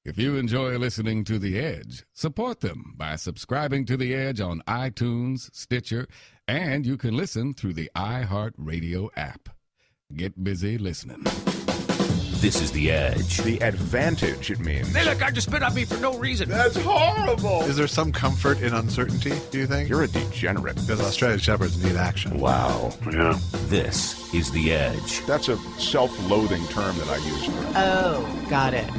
If you enjoy listening to The Edge, support them by subscribing to The Edge on iTunes, Stitcher, and you can listen through the iHeartRadio app. Get busy listening. This is The Edge. The advantage it means. They let guy just spit on me for no reason. That's horrible. Is there some comfort in uncertainty, do you think? You're a degenerate. Because Australian Shepherds need action. Wow. Yeah. This is The Edge. That's a self-loathing term that I use. Oh, got it.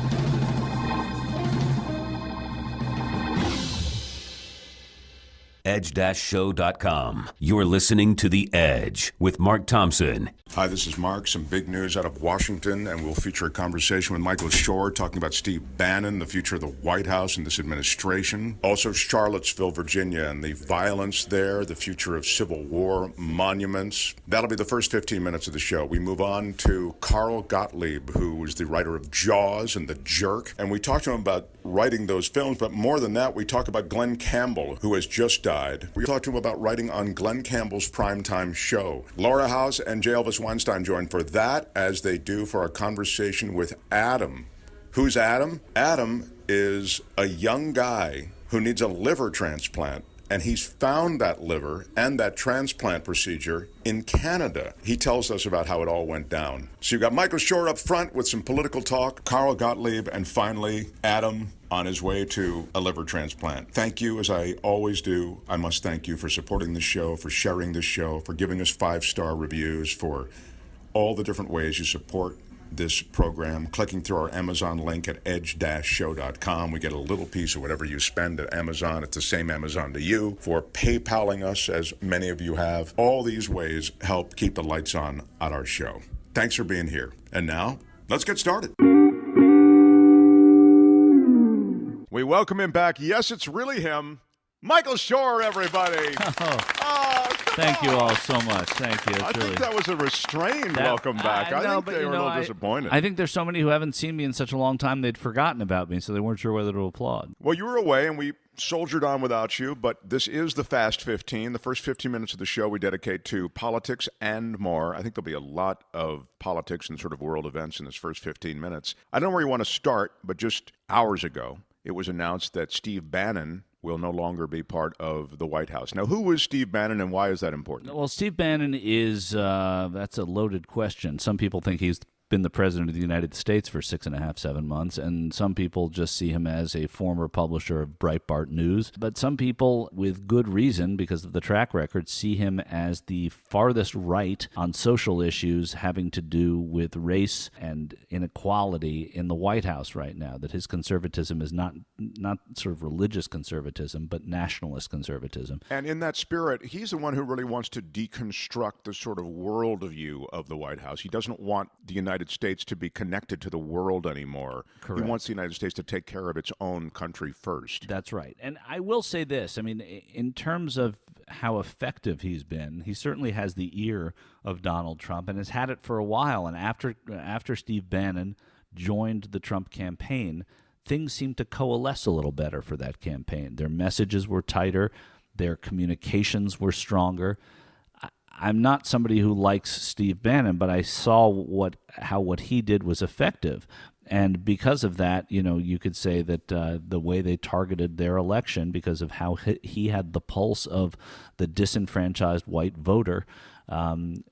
Edge-show.com. You're listening to The Edge with Mark Thompson. Hi, this is Mark. Some big news out of Washington, and we'll feature a conversation with Michael Shure talking about Steve Bannon, the future of the White House and this administration. Also, Charlottesville, Virginia, and the violence there, the future of Civil War monuments. That'll be the first 15 minutes of the show. We move on to Carl Gottlieb, who was the writer of Jaws and The Jerk, and we talk to him about writing those films, but more than that, we talk about Glen Campbell, who has just died. We talk to him about writing on Glen Campbell's primetime show. Laura House and J.Elvis Weinstein joined for that, as they do for our conversation with Adam. Who's Adam? Adam is a young guy who needs a liver transplant, and he's found that liver and that transplant procedure in Canada. He tells us about how it all went down. So you've got Michael Shure up front with some political talk, Carl Gottlieb, and finally Adam on his way to a liver transplant. Thank you, as I always do. I must thank you for supporting the show, for sharing the show, for giving us 5-star reviews, for all the different ways you support this program. Clicking through our Amazon link at edge-show.com. We get a little piece of whatever you spend at Amazon. It's the same Amazon to you. For PayPaling us, as many of you have. All these ways help keep the lights on at our show. Thanks for being here. And now, let's get started. We welcome him back. Yes, it's really him. Michael Shure, everybody. Thank you all so much. Thank you. I think that was a restrained welcome back. I think they were a little disappointed. I think there's so many who haven't seen me in such a long time they'd forgotten about me, so they weren't sure whether to applaud. Well, you were away, and we soldiered on without you, but this is the Fast 15. The first 15 minutes of the show we dedicate to politics and more. I think there'll be a lot of politics and sort of world events in this first 15 minutes. I don't know where you want to start, but just hours ago, it was announced that Steve Bannon will no longer be part of the White House. Now, who is Steve Bannon, and why is that important? Well, Steve Bannon is, that's a loaded question. Some people think he's been the president of the United States for 6.5, 7 months, and some people just see him as a former publisher of Breitbart News. But some people, with good reason, because of the track record, see him as the farthest right on social issues having to do with race and inequality in the White House right now, that his conservatism is not sort of religious conservatism, but nationalist conservatism. And in that spirit, he's the one who really wants to deconstruct the sort of worldview of the White House. He doesn't want the United States to be connected to the world anymore. Correct. He wants the United States to take care of its own country first. That's right. And I will say this, I mean, in terms of how effective he's been, he certainly has the ear of Donald Trump and has had it for a while. And after Steve Bannon joined the Trump campaign, things seemed to coalesce a little better for that campaign. Their messages were tighter, their communications were stronger. I'm not somebody who likes Steve Bannon, but I saw how what he did was effective. And because of that, you could say that the way they targeted their election, because of how he had the pulse of the disenfranchised white voter,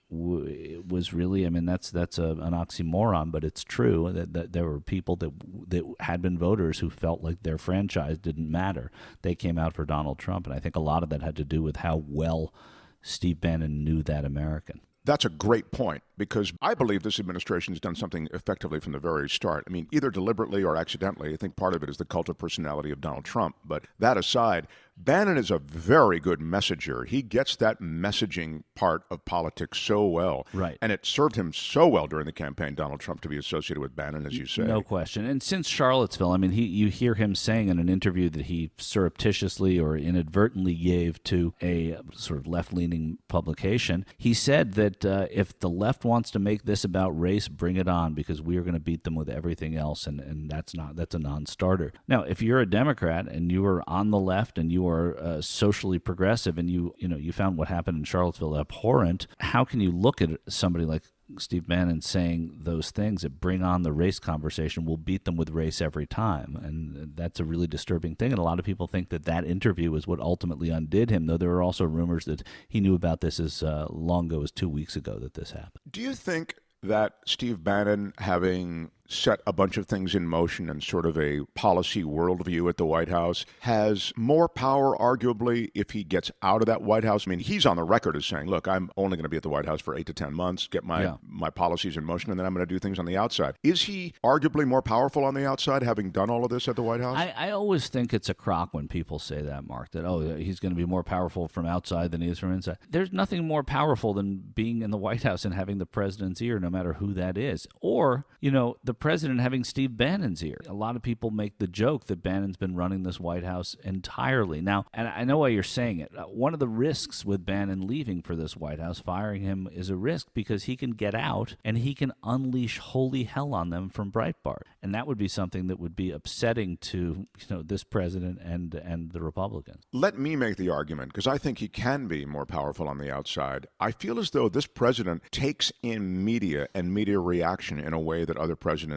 was really, I mean, that's an oxymoron, but it's true that there were people that had been voters who felt like their franchise didn't matter. They came out for Donald Trump, and I think a lot of that had to do with how well Steve Bannon knew that American. That's a great point, because I believe this administration has done something effectively from the very start. I mean, either deliberately or accidentally. I think part of it is the cult of personality of Donald Trump. But that aside, Bannon is a very good messenger. He gets that messaging part of politics so well. Right. And it served him so well during the campaign, Donald Trump, to be associated with Bannon, as you say. No question. And since Charlottesville, I mean, you hear him saying in an interview that he surreptitiously or inadvertently gave to a sort of left-leaning publication, he said that if the left wants to make this about race, bring it on, because we are going to beat them with everything else, and that's a non-starter. Now, if you're a Democrat and you are on the left and you are socially progressive and you found what happened in Charlottesville abhorrent, how can you look at somebody like Steve Bannon saying those things that bring on the race conversation. We'll beat them with race every time. And that's a really disturbing thing. And a lot of people think that interview is what ultimately undid him, though there are also rumors that he knew about this as long ago as 2 weeks ago that this happened. Do you think that Steve Bannon, having set a bunch of things in motion and sort of a policy worldview at the White House, has more power, arguably, if he gets out of that White House? I mean, he's on the record as saying, look, I'm only going to be at the White House for 8 to 10 months, get my policies in motion, and then I'm going to do things on the outside. Is he arguably more powerful on the outside, having done all of this at the White House? I always think it's a crock when people say that, Mark, that, he's going to be more powerful from outside than he is from inside. There's nothing more powerful than being in the White House and having the president's ear, no matter who that is. Or, the president having Steve Bannon's ear. A lot of people make the joke that Bannon's been running this White House entirely. Now, and I know why you're saying it. One of the risks with Bannon leaving for this White House, firing him, is a risk because he can get out and he can unleash holy hell on them from Breitbart. And that would be something that would be upsetting to, this president and the Republicans. Let me make the argument, because I think he can be more powerful on the outside. I feel as though this president takes in media and media reaction in a way that other presidents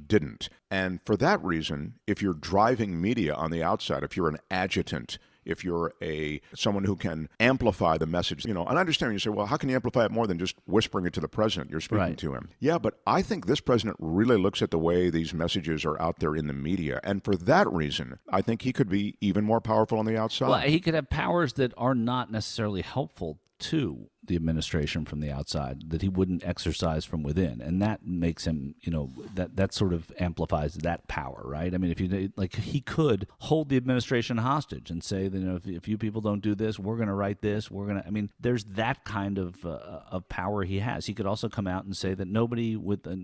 didn't. And for that reason, if you're driving media on the outside, if you're an adjutant, if you're someone who can amplify the message, and I understand when you say, well, how can you amplify it more than just whispering it to the president? You're speaking to him. Yeah, but I think this president really looks at the way these messages are out there in the media. And for that reason, I think he could be even more powerful on the outside. Well, he could have powers that are not necessarily helpful to the administration from the outside, that he wouldn't exercise from within, and that makes him, that sort of amplifies that power, right? I mean, he could hold the administration hostage and say that if you people don't do this, we're going to write this. There's that kind of power he has. He could also come out and say that nobody with a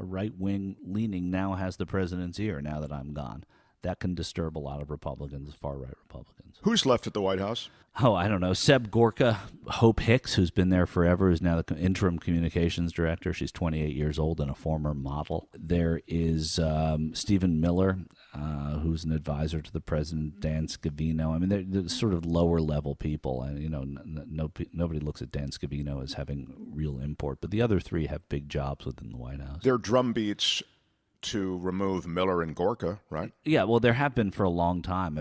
right wing leaning now has the president's ear now that I'm gone. That can disturb a lot of Republicans, far-right Republicans. Who's left at the White House? Oh, I don't know. Seb Gorka, Hope Hicks, who's been there forever, is now the interim communications director. She's 28 years old and a former model. There is Stephen Miller, who's an advisor to the president, Dan Scavino. They're sort of lower-level people. And, nobody looks at Dan Scavino as having real import. But the other three have big jobs within the White House. They're drumbeats to remove Miller and Gorka, right? Yeah, well, there have been for a long time.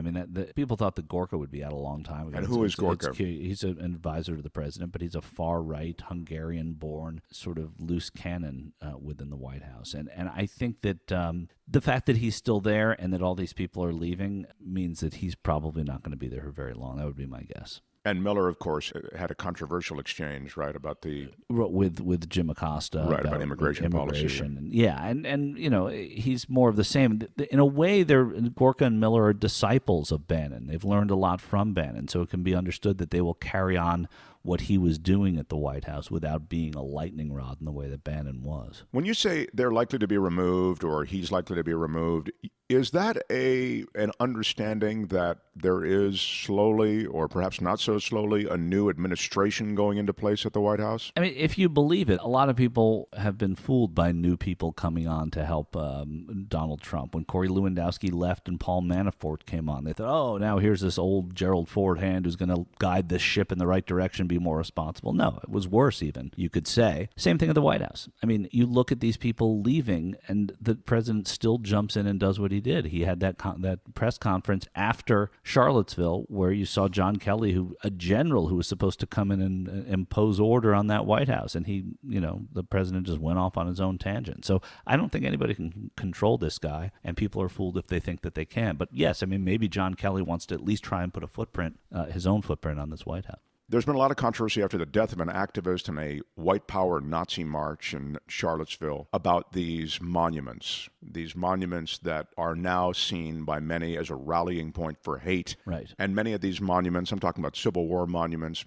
People thought that Gorka would be out a long time ago. And who is Gorka? He's an advisor to the president, but he's a far-right, Hungarian-born sort of loose cannon within the White House. And I think that the fact that he's still there and that all these people are leaving means that he's probably not going to be there for very long. That would be my guess. And Miller, of course, had a controversial exchange, right, about with Jim Acosta, right, about immigration policy. And he's more of the same. In a way, Gorka and Miller are disciples of Bannon. They've learned a lot from Bannon, so it can be understood that they will carry on what he was doing at the White House without being a lightning rod in the way that Bannon was. When you say they're likely to be removed or he's likely to be removed, is that an understanding that there is slowly, or perhaps not so slowly, a new administration going into place at the White House? If you believe it, a lot of people have been fooled by new people coming on to help Donald Trump. When Corey Lewandowski left and Paul Manafort came on, they thought, now here's this old Gerald Ford hand who's going to guide this ship in the right direction, be more responsible. No, it was worse even, you could say. Same thing at the White House. You look at these people leaving, and the president still jumps in and does what he did. He had that press conference after Charlottesville where you saw John Kelly, a general who was supposed to come in and impose order on that White House, and the president just went off on his own tangent. So I don't think anybody can control this guy, and people are fooled if they think that they can. But yes, maybe John Kelly wants to at least try and put a footprint, his own footprint on this White House. There's been a lot of controversy after the death of an activist in a white power Nazi march in Charlottesville about these monuments that are now seen by many as a rallying point for hate. Right. And many of these monuments, I'm talking about Civil War monuments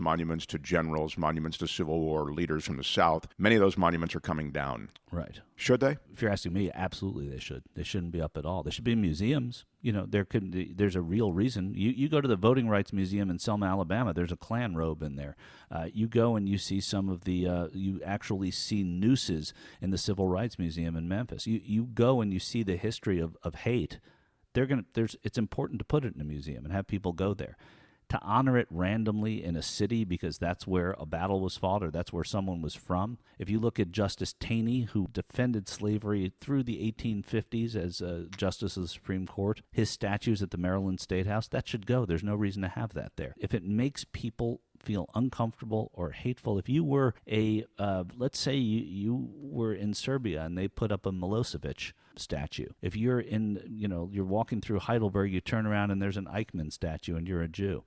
to generals, monuments to Civil War leaders from the South, many of those monuments are coming down. Right. Should they? If you're asking me, absolutely they should. They shouldn't be up at all. They should be in museums. There's a real reason. You go to the Voting Rights Museum in Selma, Alabama, there's a Klan robe in there. You go and you see some of you actually see nooses in the Civil Rights Museum in Memphis. You go and you see the history of hate. It's important to put it in a museum and have people go there. to honor it randomly in a city because that's where a battle was fought or that's where someone was from. If you look at Justice Taney, who defended slavery through the 1850s as Justice of the Supreme Court, his statues at the Maryland State House, that should go. There's no reason to have that there. If it makes people feel uncomfortable or hateful, if you were let's say you were in Serbia and they put up a Milosevic statue. If you're you're walking through Heidelberg, you turn around and there's an Eichmann statue and you're a Jew.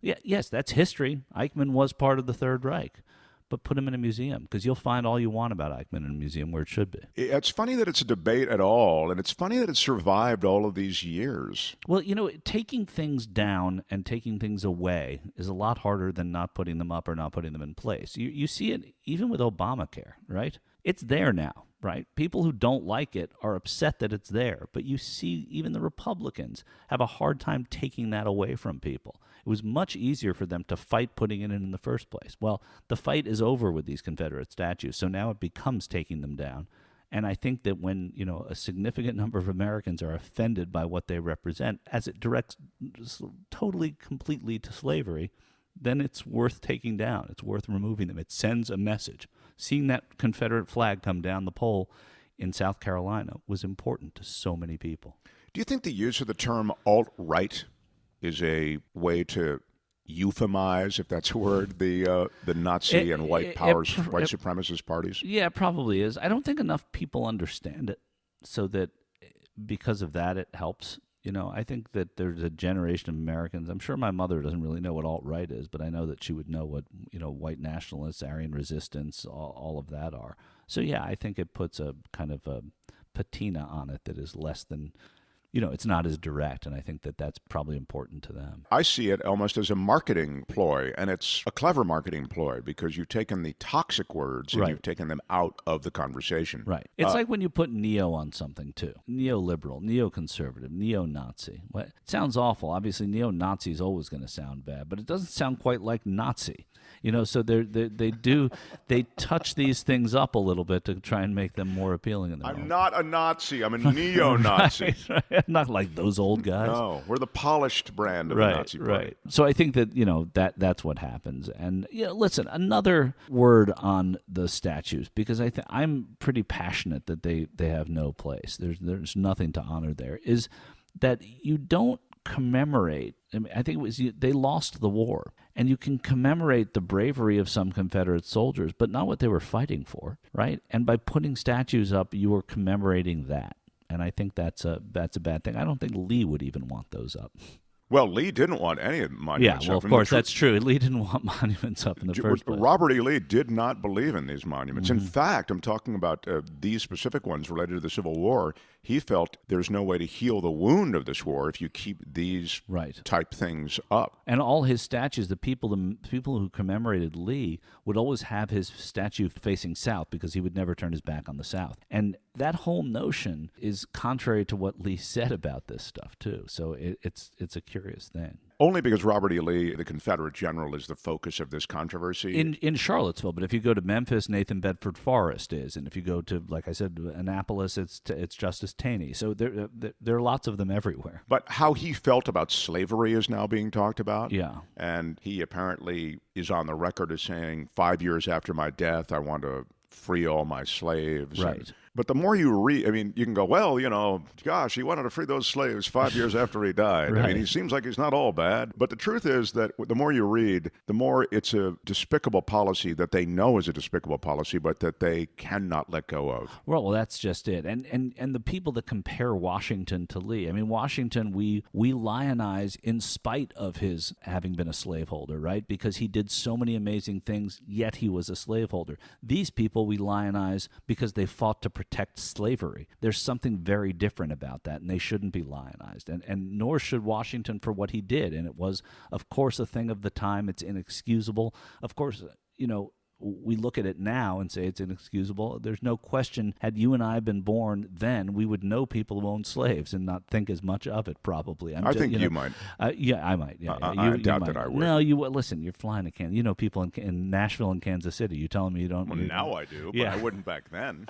Yeah, yes, that's history. Eichmann was part of the Third Reich. But put him in a museum, because you'll find all you want about Eichmann in a museum where it should be. It's funny that it's a debate at all, and it's funny that it survived all of these years. Well, taking things down and taking things away is a lot harder than not putting them up or not putting them in place. You see it even with Obamacare, right? It's there now, right? People who don't like it are upset that it's there, but you see even the Republicans have a hard time taking that away from people. It was much easier for them to fight putting it in the first place. Well, the fight is over with these Confederate statues, so now it becomes taking them down. And I think that when, a significant number of Americans are offended by what they represent, as it directs totally, completely to slavery, then it's worth taking down. It's worth removing them. It sends a message. Seeing that Confederate flag come down the pole in South Carolina was important to so many people. Do you think the use of the term alt-right is a way to euphemize, if that's a word, the Nazi and white supremacist parties? Yeah, it probably is. I don't think enough people understand it, so that because of that it helps. I think that there's a generation of Americans. I'm sure my mother doesn't really know what alt-right is, but I know that she would know what white nationalists, Aryan resistance, all of that are. So yeah, I think it puts a kind of a patina on it that is less than. It's not as direct, and I think that that's probably important to them. I see it almost as a marketing ploy, and it's a clever marketing ploy because you've taken the toxic words and you've taken them out of the conversation. Right. It's like when you put neo on something, too. Neoliberal, neoconservative, neo-Nazi. Well, it sounds awful. Obviously, neo-Nazi is always going to sound bad, but it doesn't sound quite like Nazi. So they touch these things up a little bit to try and make them more appealing in their I'm not a Nazi. I'm a neo-Nazi. Right. Not like those old guys. No, we're the polished brand of the Nazi Party. Right. So I think that that's what happens. And listen, another word on the statues, because I'm pretty passionate that they have no place. There's nothing to honor there. Is that you don't commemorate. I think it was they lost the war, and you can commemorate the bravery of some Confederate soldiers, but not what they were fighting for, right? And by putting statues up, you are commemorating that, and I think that's a bad thing. I don't think Lee would even want those up. Well, Lee didn't want any monuments up. Yeah, well, of course, that's true. Lee didn't want monuments up in the first place. Robert E. Lee did not believe in these monuments. In fact, I'm talking about these specific ones related to the Civil War. He felt there's no way to heal the wound of this war if you keep these type things up. And all his statues, the people who commemorated Lee would always have his statue facing south because he would never turn his back on the South. And that whole notion is contrary to what Lee said about this stuff, too. So it's a curious thing. Only because Robert E. Lee, the Confederate general, is the focus of this controversy. In Charlottesville, but if you go to Memphis, Nathan Bedford Forrest is, and if you go to, like I said, Annapolis, it's Justice Taney. So there are lots of them everywhere. But how he felt about slavery is now being talked about. Yeah. And he apparently is on the record as saying, 5 years after my death, I want to free all my slaves. Right. But the more you read, you can go, well, gosh, he wanted to free those slaves 5 years after he died. Right. He seems like he's not all bad. But the truth is that the more you read, the more it's a despicable policy that they know is a despicable policy, but that they cannot let go of. Well, that's just it. And the people that compare Washington to Lee, Washington, we lionize in spite of his having been a slaveholder, right? Because he did so many amazing things, yet he was a slaveholder. These people we lionize because they fought to protect slavery. There's something very different about that, and they shouldn't be lionized, and nor should Washington for what he did. And it was, of course, a thing of the time. It's inexcusable. Of course, we look at it now and say it's inexcusable. There's no question, had you and I been born then, we would know people who owned slaves and not think as much of it, probably. I think you might. Yeah, I might. Yeah, I doubt that I would. No, listen, you're flying to Kansas. You know people in Nashville and Kansas City. You telling me you don't? Well, now I do, but I wouldn't back then.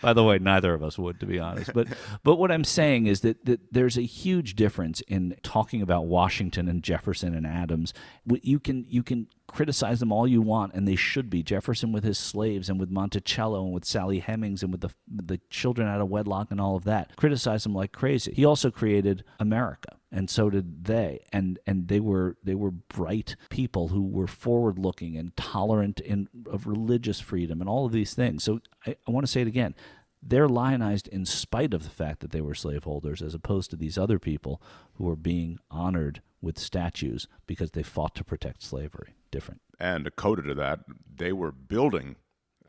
By the way, neither of us would, to be honest. But what I'm saying is that there's a huge difference in talking about Washington and Jefferson and Adams. You can criticize them all you want, and they should be. Jefferson with his slaves, and with Monticello, and with Sally Hemings, and with the children out of wedlock and all of that. Criticize them like crazy. He also created America, and so did they. And they were bright people who were forward-looking and tolerant of religious freedom and all of these things. So I want to say it again. They're lionized in spite of the fact that they were slaveholders, as opposed to these other people who are being honored with statues because they fought to protect slavery. Different. And a coda to that, they were building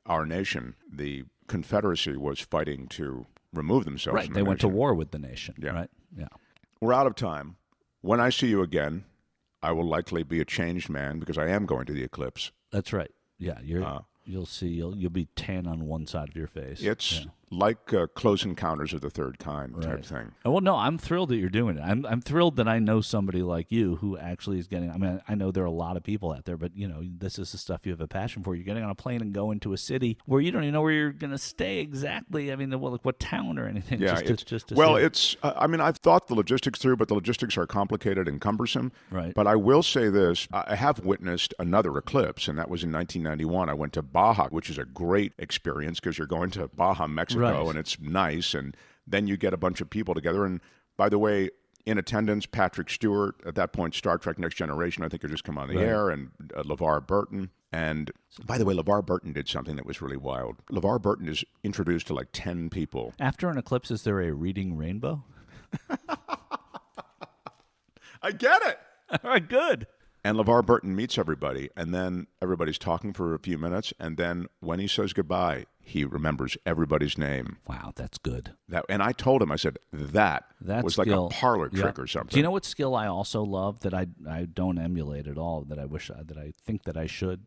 our nation. The Confederacy was fighting to remove themselves right. from They the went nation. to war with the nation. Yeah. Right. Yeah. We're out of time. When I see you again, I will likely be a changed man because I am going to the eclipse. That's right. Yeah. You'll see. You'll be tan on one side of your face. It's like Close Encounters of the Third Kind type thing. Well, no, I'm thrilled that you're doing it. I'm thrilled that I know somebody like you who actually is getting. I mean, I know there are a lot of people out there, but this is the stuff you have a passion for. You're getting on a plane and going to a city where you don't even know where you're going to stay exactly. I mean, what town or anything. Yeah, I mean, I've thought the logistics through, but the logistics are complicated and cumbersome. Right. But I will say this: I have witnessed another eclipse, and that was in 1991. I went to Baja, which is a great experience because you're going to Baja, Mexico. Right. And it's nice, and then you get a bunch of people together. And by the way, in attendance, Patrick Stewart, at that point, Star Trek Next Generation, I think had just come on the air, and LeVar Burton. And by the way, LeVar Burton did something that was really wild. LeVar Burton is introduced to like 10 people. After an eclipse, is there a reading rainbow? I get it. All right, good. And LeVar Burton meets everybody, and then everybody's talking for a few minutes, and then when he says goodbye, he remembers everybody's name. Wow, that's good. And I told him, I said, that was skill. Like a parlor trick or something. Do you know what skill I also love that I don't emulate at all, that I wish that I think that I should,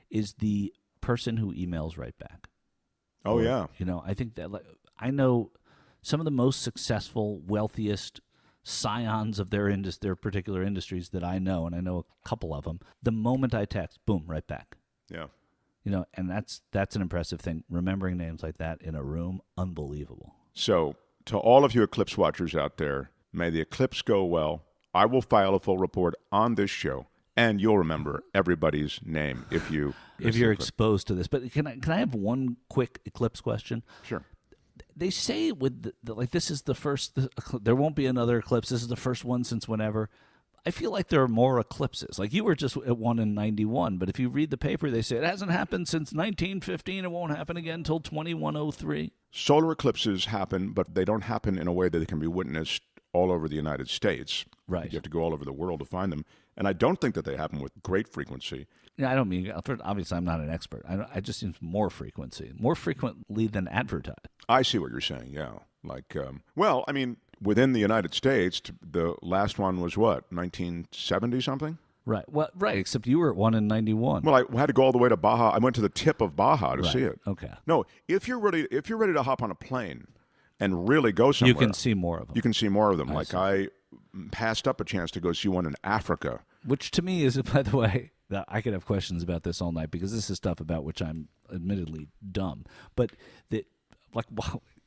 is the person who emails right back. Oh, yeah. I think that I know some of the most successful, wealthiest scions of their particular industries that I know, and I know a couple of them. The moment I text, boom, right back. Yeah. And that's an impressive thing. Remembering names like that in a room, unbelievable. So, to all of you eclipse watchers out there, may the eclipse go well. I will file a full report on this show, and you'll remember everybody's name if you're exposed to this. But can I have one quick eclipse question? Sure. They say with this is the first. There won't be another eclipse. This is the first one since whenever. I feel like there are more eclipses. Like you were just at one in 91, but if you read the paper, they say it hasn't happened since 1915. It won't happen again until 2103. Solar eclipses happen, but they don't happen in a way that they can be witnessed all over the United States. Right. You have to go all over the world to find them. And I don't think that they happen with great frequency. Yeah, I don't mean, obviously I'm not an expert. I just think more frequently than advertised. I see what you're saying, yeah. Like, well, I mean, within the United States, the last one was what, 1970 something? Right. Well, right. Except you were at one in 91. Well, I had to go all the way to Baja. I went to the tip of Baja to see it. Okay. No, if you're ready to hop on a plane and really go somewhere, you can see more of them. You can see more of them. I passed up a chance to go see one in Africa, which to me is, by the way, I could have questions about this all night because this is stuff about which I'm admittedly dumb. But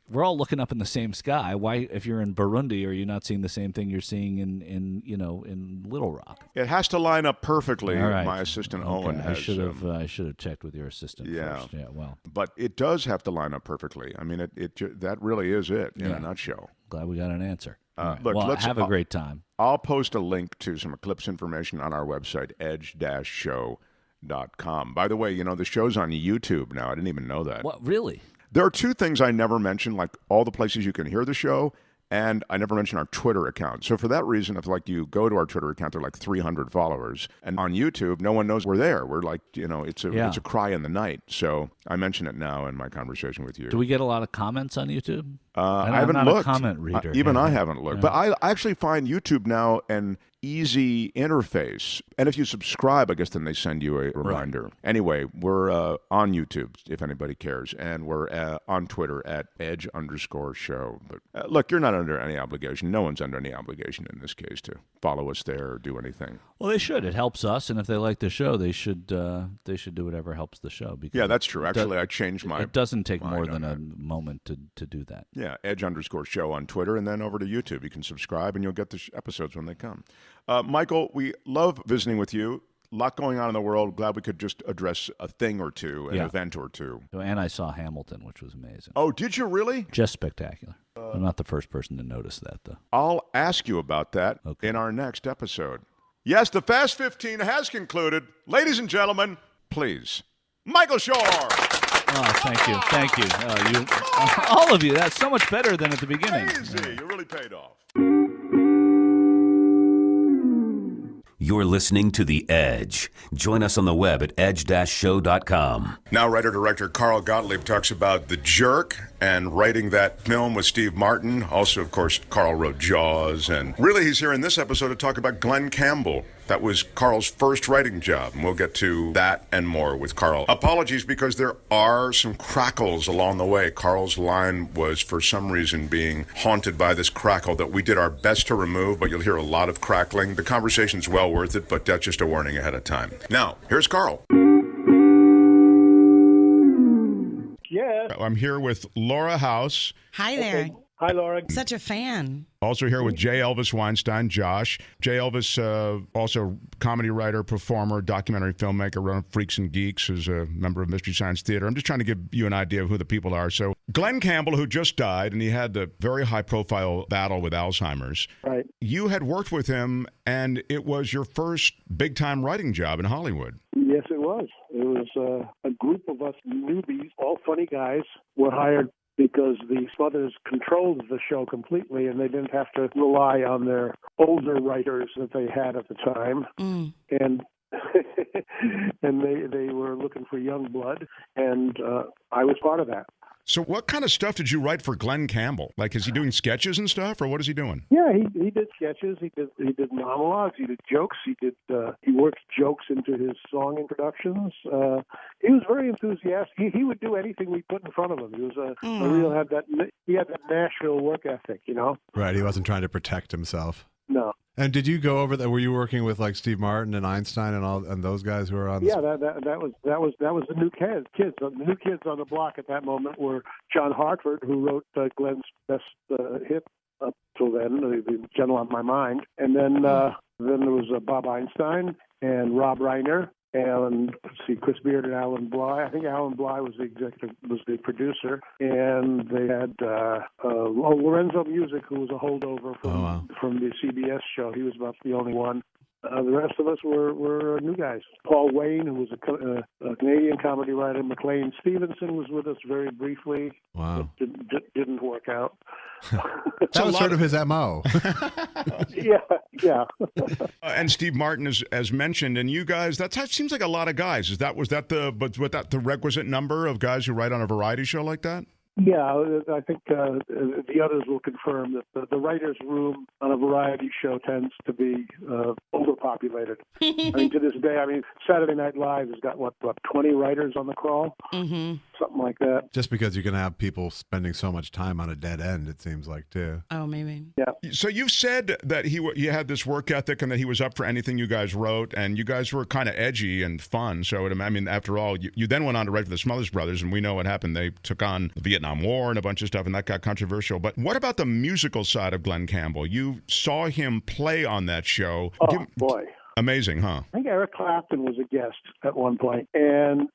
we're all looking up in the same sky. Why, if you're in Burundi, are you not seeing the same thing you're seeing in Little Rock? It has to line up perfectly. All right. My assistant okay. Owen has. I should have checked with your assistant first. Yeah, well, but it does have to line up perfectly. I mean, that really is it in a nutshell. Glad we got an answer. Look, well, have a great time. I'll post a link to some eclipse information on our website, edge-show.com. By the way, the show's on YouTube now. I didn't even know that. What, really? There are two things I never mention, like all the places you can hear the show, and I never mention our Twitter account. So for that reason, if you go to our Twitter account, there are 300 followers. And on YouTube, no one knows we're there. We're it's a cry in the night. So I mention it now in my conversation with you. Do we get a lot of comments on YouTube? I haven't I'm not looked. a comment reader. I haven't looked. But I actually find YouTube now an easy interface. And if you subscribe, I guess then they send you a reminder. Right. Anyway, we're on YouTube, if anybody cares. And we're on Twitter at @edge_show. But look, you're not under any obligation. No one's under any obligation in this case to follow us there or do anything. Well, they should. It helps us. And if they like the show, they should do whatever helps the show. Because yeah, that's true. Actually, I changed my It doesn't take more than a moment to do that. Yeah, @edge_show on Twitter, and then over to YouTube. You can subscribe, and you'll get the episodes when they come. Michael, we love visiting with you. A lot going on in the world. Glad we could just address a thing or two, an event or two. And I saw Hamilton, which was amazing. Oh, did you really? Just spectacular. I'm not the first person to notice that, though. I'll ask you about that in our next episode. Yes, the Fast 15 has concluded. Ladies and gentlemen, please, Michael Shore. Oh, thank you. Thank you. All of you. That's so much better than at the beginning. Easy. You really paid off. You're listening to The Edge. Join us on the web at edge-show.com. Now, writer-director Carl Gottlieb talks about The Jerk and writing that film with Steve Martin. Also, of course, Carl wrote Jaws. And really, he's here in this episode to talk about Glen Campbell. That was Carl's first writing job, and we'll get to that and more with Carl. Apologies, because there are some crackles along the way. Carl's line was, for some reason, being haunted by this crackle that we did our best to remove, but you'll hear a lot of crackling. The conversation's well worth it, but that's just a warning ahead of time. Now, here's Carl. Yeah. I'm here with Laura House. Hi there. Okay. Hi, Laura. Such a fan. Also here with J.Elvis Weinstein, Josh. J.Elvis, also comedy writer, performer, documentary filmmaker, run Freaks and Geeks, is a member of Mystery Science Theater. I'm just trying to give you an idea of who the people are. So Glen Campbell, who just died, and he had the very high-profile battle with Alzheimer's. Right. You had worked with him, and it was your first big-time writing job in Hollywood. Yes, it was. It was a group of us newbies, all funny guys, were hired because the Smothers controlled the show completely, and they didn't have to rely on their older writers that they had at the time. And and they were looking for young blood, and I was part of that. So what kind of stuff did you write for Glen Campbell? Like, is he doing sketches and stuff, or what is he doing? Yeah, he did sketches. He did monologues. He did jokes. He worked jokes into his song introductions. He was very enthusiastic. He would do anything we put in front of him. He was he had that Nashville work ethic, you know. Right. He wasn't trying to protect himself. No. And did you go over that? Were you working with like Steve Martin and Einstein and those guys who were on? Yeah, that was the new kids. The new kids on the block at that moment were John Hartford, who wrote Glen's best hit up till then, the Gentle on My Mind, and then there was Bob Einstein and Rob Reiner. And Chris Beard and Alan Bly. I think Alan Bly was the producer, and they had Lorenzo Music, who was a holdover from the CBS show. He was about the only one. The rest of us were new guys. Paul Wayne, who was a Canadian comedy writer. McLean Stevenson was with us very briefly. Wow. Didn't work out. That was sort of his MO. Yeah. And Steve Martin, as mentioned, and you guys, that seems like a lot of guys. Was that the requisite number of guys who write on a variety show like that? Yeah, I think the others will confirm that the writer's room on a variety show tends to be overpopulated. I mean, to this day, Saturday Night Live has got, what 20 writers on the crawl? Mm-hmm. Something like that. Just because you can have people spending so much time on a dead end, it seems like, too. Oh, maybe. Yeah. So you've said that he had this work ethic and that he was up for anything you guys wrote, and you guys were kind of edgy and fun. So, after all, you then went on to write for the Smothers Brothers, and we know what happened. They took on the Vietnam War and a bunch of stuff, and that got controversial. But what about the musical side of Glen Campbell? You saw him play on that show. Oh, boy. Amazing, huh? I think Eric Clapton was a guest at one point, and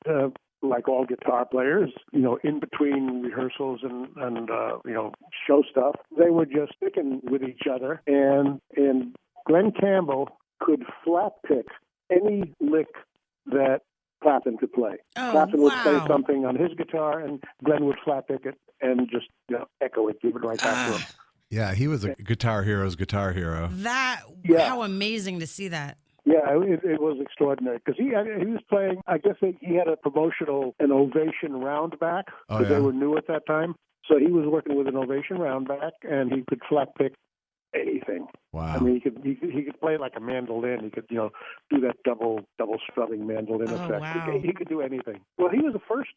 like all guitar players, in between rehearsals and show stuff, they were just sticking with each other. And Glen Campbell could flat pick any lick that Clapton could play. Clapton would play something on his guitar, and Glen would flat pick it and just echo it, give it right back to him. Yeah, he was a guitar hero's guitar hero. How amazing to see that. Yeah, it was extraordinary because he was playing. I guess he had an ovation round back because they were new at that time. So he was working with an Ovation Roundback, and he could flat pick anything. Wow. I mean, he could play it like a mandolin. He could, do that double strumming mandolin effect. Wow. He could do anything. Well, he was the first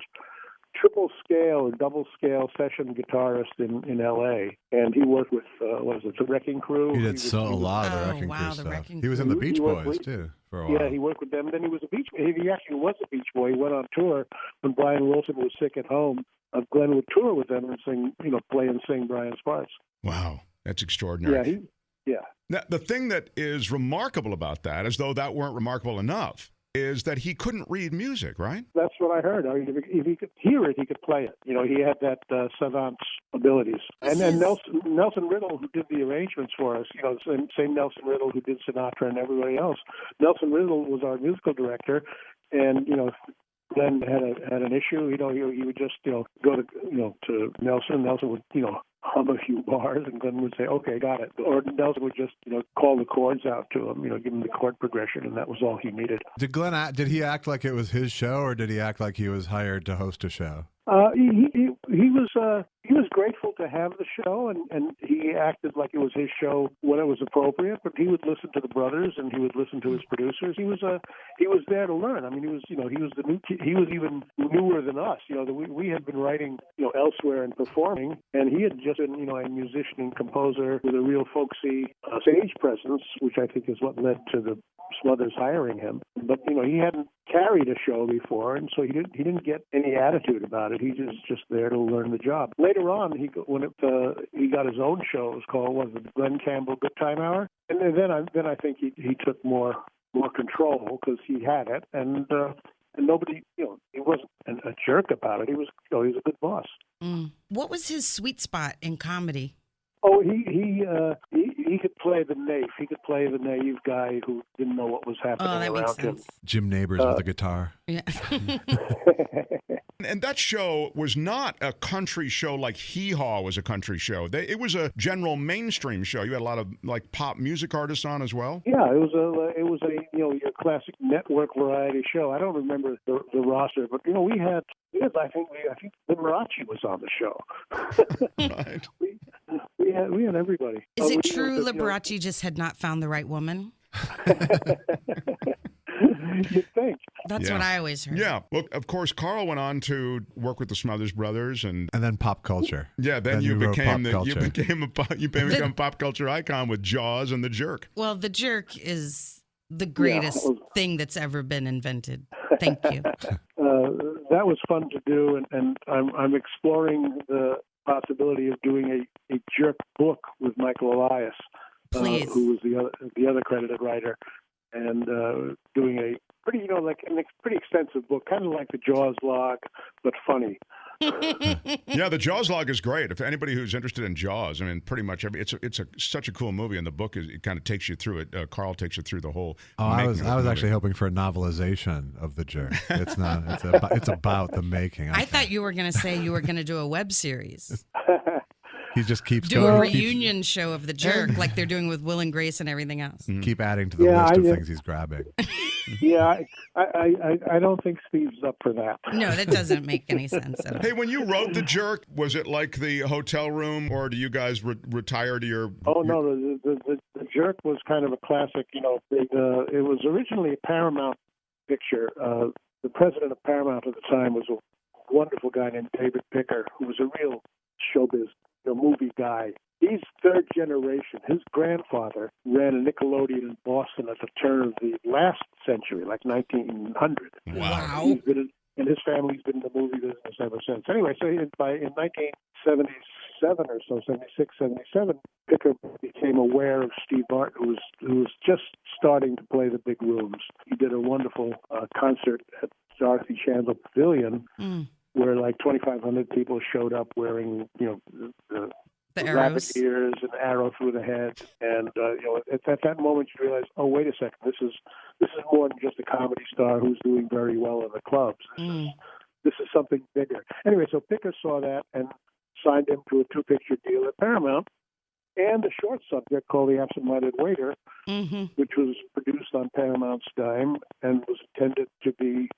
triple scale or double scale session guitarist in L.A. and he worked with the Wrecking Crew. He did a lot of the Wrecking Crew stuff. He was in the Beach Boys too for a while. Yeah, he worked with them. Then he was he actually was a Beach Boy. He went on tour when Brian Wilson was sick at home. Glenn would tour with them and sing, play and sing Brian's parts. Wow, that's extraordinary. Yeah. Now, the thing that is remarkable about that, as though that weren't remarkable enough, is that he couldn't read music, right? That's what I heard. I mean, if he could hear it, he could play it. He had that savant's abilities. And then Nelson Riddle, who did the arrangements for us, same Nelson Riddle who did Sinatra and everybody else. Nelson Riddle was our musical director, and Glenn had an issue. He would just go to Nelson. Nelson would hum a few bars, and Glenn would say, "Okay, got it." Or Nelson would just call the chords out to him, give him the chord progression, and that was all he needed. Did he act like it was his show, or did he act like he was hired to host a show? He was grateful to have the show, and he acted like it was his show when it was appropriate. But he would listen to the brothers, and he would listen to his producers. He was there to learn. I mean, he was the new kid. He was even newer than us. We had been writing elsewhere and performing, and he had just been a musician and composer with a real folksy stage presence, which I think is what led to the Smothers hiring him. But he hadn't carried a show before, and so he didn't get any attitude about it. He was just there to learn the job. Later on, he got his own show. It was called the Glen Campbell Good Time Hour, and then I think he took more control because he had it, and nobody, he wasn't a jerk about it. He was a good boss. What was his sweet spot in comedy? Oh, he could play the naif. He could play the naive guy who didn't know what was happening around him. Jim Nabors with a guitar. Yeah. And that show was not a country show like Hee Haw was a country show. It was a general mainstream show. You had a lot of pop music artists on as well. Yeah, it was a your classic network variety show. I don't remember the roster, but we had I think Liberace was on the show. Right. We had everybody. Is it true Liberace just had not found the right woman? You'd think. That's what I always heard. Yeah. Well, of course, Carl went on to work with the Smothers Brothers, and then pop culture. Yeah. Then you became a pop culture icon with Jaws and The Jerk. Well, The Jerk is the greatest thing that's ever been invented. Thank you. That was fun to do, and I'm exploring the possibility of doing a jerk book with Michael Elias, who was the other credited writer, and doing a pretty pretty extensive book, kind of like the Jaws log, but funny. Yeah, the Jaws log is great. If anybody who's interested in Jaws, I mean, pretty much it's such a cool movie, and the book it kind of takes you through it. Carl takes you through the whole. I was actually hoping for a novelization of The Jerk. It's not. It's about the making. I thought you were going to say you were going to do a web series. He just keeps do a reunion show of The Jerk, like they're doing with Will and Grace and everything else. Keep adding to the list of things he's grabbing. Yeah, I don't think Steve's up for that. No, that doesn't make any sense at all. Hey, when you wrote The Jerk, was it like The Hotel Room, or do you guys retire to your? Oh no, the Jerk was kind of a classic. It was originally a Paramount picture. The president of Paramount at the time was a wonderful guy named David Picker, who was a real showbiz movie guy. He's third generation. His grandfather ran a Nickelodeon in Boston at the turn of the last century, like 1900. Wow. And his family's been in the movie business ever since. Anyway, so in 1977 or so, 76, 77, Picker became aware of Steve Bannon, who was just starting to play the big rooms. He did a wonderful concert at Dorothy Chandler Pavilion, where like 2,500 people showed up wearing, the rabbit ears and arrow through the head. And at that moment you realize, oh, wait a second, this is more than just a comedy star who's doing very well in the clubs. This is something bigger. Anyway, so Picker saw that and signed him to a 2-picture deal at Paramount, and a short subject called The Absent-Minded Waiter, which was produced on Paramount's dime and was intended to be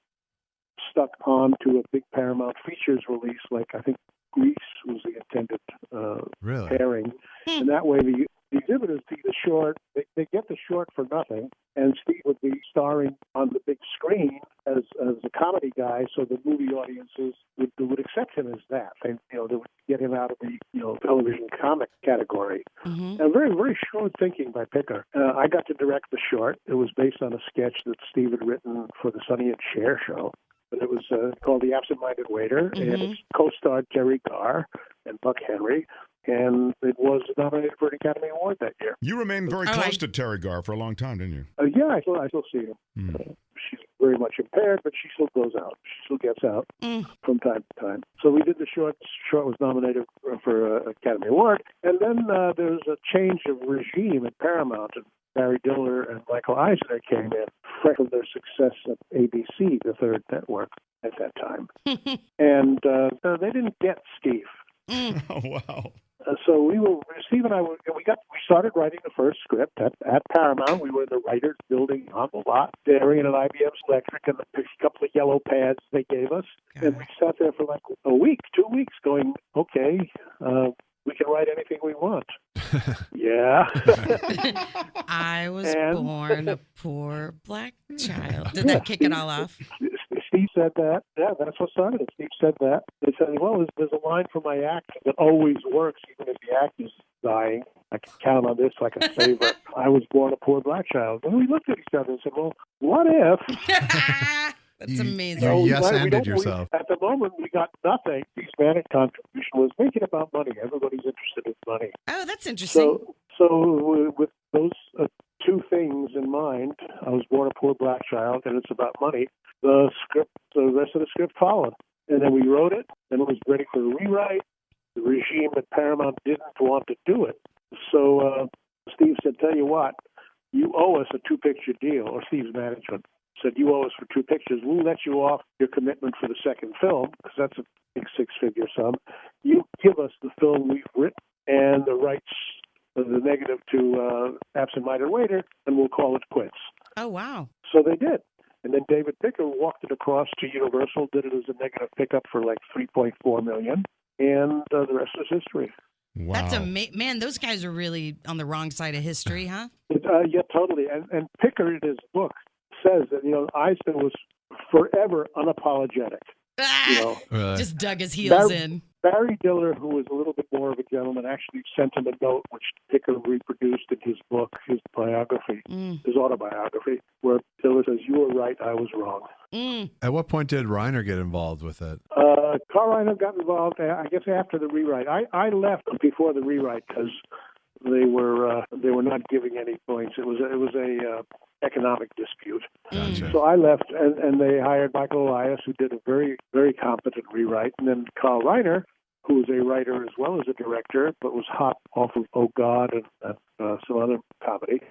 stuck on to a big Paramount Features release, like I think Grease was the intended Really? pairing. And that way the exhibitors see the short, they get the short for nothing, and Steve would be starring on the big screen as a comedy guy, so the movie audiences would accept him as that. They would get him out of the television comic category. Mm-hmm. And very, very shrewd thinking by Picker. I got to direct the short. It was based on a sketch that Steve had written for the Sonny and Cher show. But it was called The Absent-Minded Waiter, and it co-starred Terry Garr and Buck Henry, and it was nominated for an Academy Award that year. You remained very close to Terry Garr for a long time, didn't you? Yeah, I still see him. She's very much impaired, but she still goes out. She still gets out from time to time. So we did the short. Short was nominated for an Academy Award, and then there was a change of regime at Paramount, and Barry Diller and Michael Eisner came in fresh from their success at ABC, the third network at that time. And they didn't get Steve. Oh, wow. So Steve and I we started writing the first script at Paramount. We were in the writers' building on the lot, staring at an IBM Electric and a couple of yellow pads they gave us. And we sat there for like a week, 2 weeks, going, okay, we can write anything we want. Yeah. I was born a poor black child. Did that kick it all off? Steve said that. Yeah, that's what started it. Steve said that. They said, well, there's a line from my act that always works, even if the act is dying. I can count on this like a favor. I was born a poor black child. And we looked at each other and said, well, what if? That's amazing. You yes-anded yourself. At the moment, we got nothing. Steve's Bannon contribution was making about money. Everybody's interested in money. Oh, that's interesting. So with those two things in mind, I was born a poor black child, and it's about money. The rest of the script followed. And then we wrote it, and it was ready for a rewrite. The regime at Paramount didn't want to do it. So Steve said, tell you what, you owe us a 2-picture deal, or Steve's management said, you owe us for 2 pictures. We'll let you off your commitment for the second film, because that's a big 6-figure sum. You give us the film we've written and the rights, the negative to Absent-Minded Waiter, and we'll call it quits. Oh, wow. So they did. And then David Picker walked it across to Universal, did it as a negative pickup for like $3.4 million, and the rest is history. Wow. That's amazing. Man, those guys are really on the wrong side of history, huh? Yeah, totally. And Picker, in his book, says that, Eisner was forever unapologetic. Really? Just dug his heels in. Barry Diller, who was a little bit more of a gentleman, actually sent him a note which Picker reproduced in his book, his biography, his autobiography, where Diller says, you were right, I was wrong. At what point did Reiner get involved with it? Carl Reiner got involved, I guess, after the rewrite. I left before the rewrite because they were not giving any points. It was a economic dispute. Gotcha. So I left, and they hired Michael Elias, who did a very, very competent rewrite, and then Carl Reiner, who was a writer as well as a director, but was hot off of Oh God and some other comedy.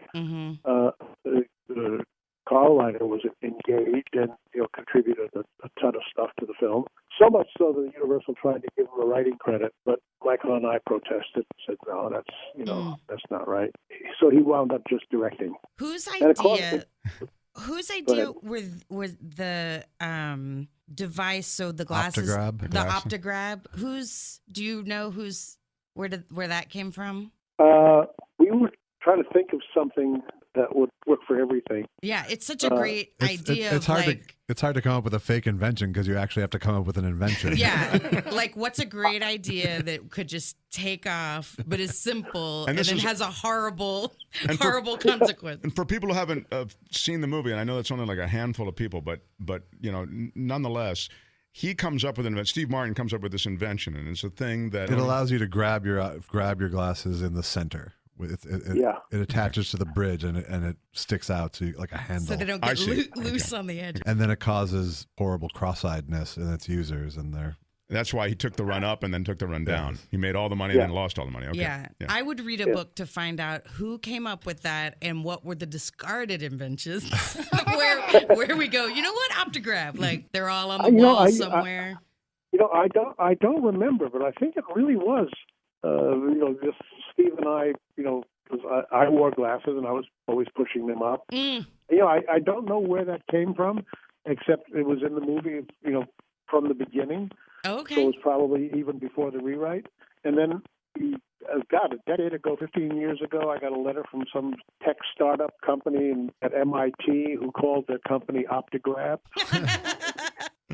Carl Reiner was engaged and contributed a ton of stuff to the film. So much so that Universal tried to give him a writing credit, but Michael and I protested and said, no, that's not right. So he wound up just directing. Whose idea were the device? So the glasses, Optograb. Do you know where that came from? We were trying to think of something that would work for everything. Yeah, it's such a great idea. It's hard to come up with a fake invention because you actually have to come up with an invention. Yeah, like what's a great idea that could just take off, but is simple and then has a horrible consequence. And for people who haven't seen the movie, and I know that's only like a handful of people, but nonetheless, he comes up with an invention. Steve Martin comes up with this invention, and it's a thing that it allows you to grab your glasses in the center. It attaches to the bridge and it sticks out to like a handle. So they don't get loose on the edge. And then it causes horrible cross-eyedness in its users. That's why he took the run up and then took the run down. He made all the money and then lost all the money. Okay. Yeah. I would read a book to find out who came up with that and what were the discarded inventions. where we go, you know what, Optograb? Like they're all on the wall somewhere. I don't remember, but I think it really was. Just Steve and I, because I wore glasses and I was always pushing them up. I don't know where that came from, except it was in the movie, from the beginning. Okay. So it was probably even before the rewrite. And then, a decade ago, 15 years ago, I got a letter from some tech startup company at MIT who called their company Optograph.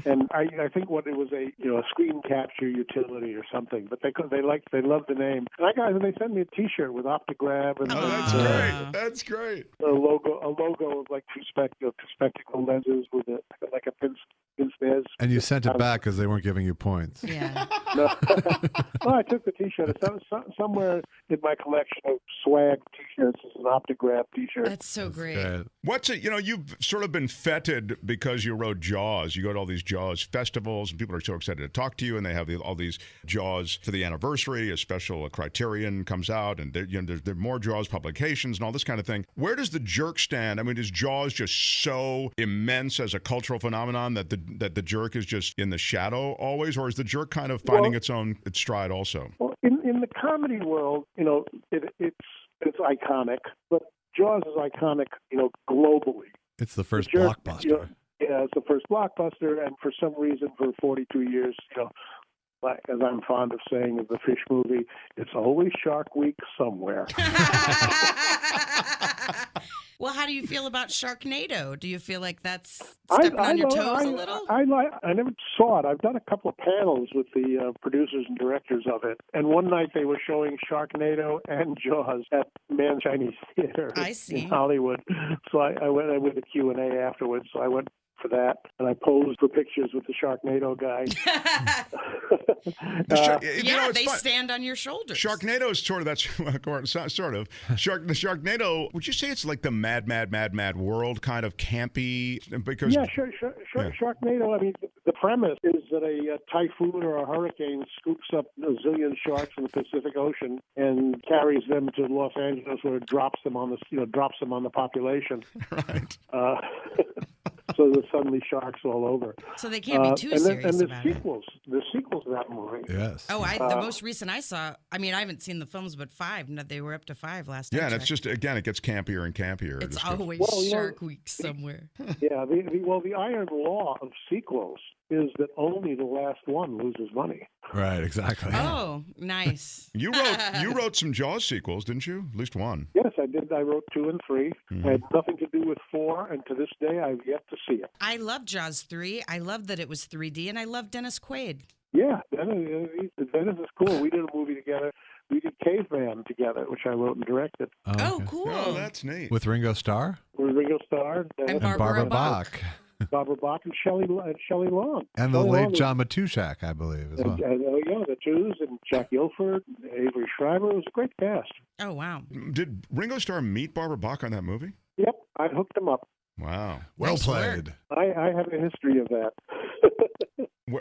And I think what it was a screen capture utility or something, but they loved the name. And they sent me a T-shirt with Optograph and that's great. That's great. A logo of like two spectacle lenses with like a pince nez. And you sent it back because they weren't giving you points. Yeah. No. Well, I took the T-shirt. It's somewhere in my collection of swag T-shirts is an Optograph T-shirt. That's so great. What's it? You've sort of been feted because you wrote Jaws. You go to all these Jaws festivals, and people are so excited to talk to you, and they have all these Jaws for the anniversary. A special Criterion comes out, and there are more Jaws publications and all this kind of thing. Where does the Jerk stand? I mean, is Jaws just so immense as a cultural phenomenon that the Jerk is just in the shadow always, or is the Jerk kind of finding its stride also? Well, in the comedy world, it's iconic, but Jaws is iconic, globally. It's the first blockbuster. Yeah, it's the first blockbuster, and for some reason, for 42 years, as I'm fond of saying of the fish movie, it's always Shark Week somewhere. Well, how do you feel about Sharknado? Do you feel like that's stepping on your toes a little? I never saw it. I've done a couple of panels with the producers and directors of it, and one night they were showing Sharknado and Jaws at Man Chinese Theater in Hollywood. So I went with a Q&A afterwards, so I went for that, and I posed for pictures with the Sharknado guy. They stand on your shoulders. Sharknado is sort of the Sharknado. Would you say it's like the mad world kind of campy? Because Sharknado. I mean, the premise is that a typhoon or a hurricane scoops up a zillion sharks in the Pacific Ocean and carries them to Los Angeles, where it drops them on the population. Right. So there's suddenly sharks all over. So they can't be too serious about it. There's sequels to that movie. Yes. Oh, the most recent I saw, I haven't seen the films, but 5. No, they were up to 5 last time. Yeah, and it's just, again, it gets campier and campier. It's always Shark Week somewhere. Yeah, the iron law of sequels is that only the last one loses money. Right, exactly. Oh, nice. You wrote some Jaws sequels, didn't you? At least one. Yes, I did. I wrote 2 and 3. Mm-hmm. I had nothing to do with 4, and to this day, I've yet to see it. I love Jaws 3. I love that it was 3D, and I love Dennis Quaid. Yeah, Dennis is cool. We did a movie together. We did Caveman together, which I wrote and directed. Oh, cool. Oh, that's neat. With Ringo Starr? With Ringo Starr. And Barbara Bach. Barbara Bach and Shelley Long. And the late John Matuszak, I believe, as well. The Twos and Jack Ilford, Avery Schreiber. It was a great cast. Oh, wow. Did Ringo Starr meet Barbara Bach on that movie? Yep, I hooked him up. Wow. Well played. I have a history of that.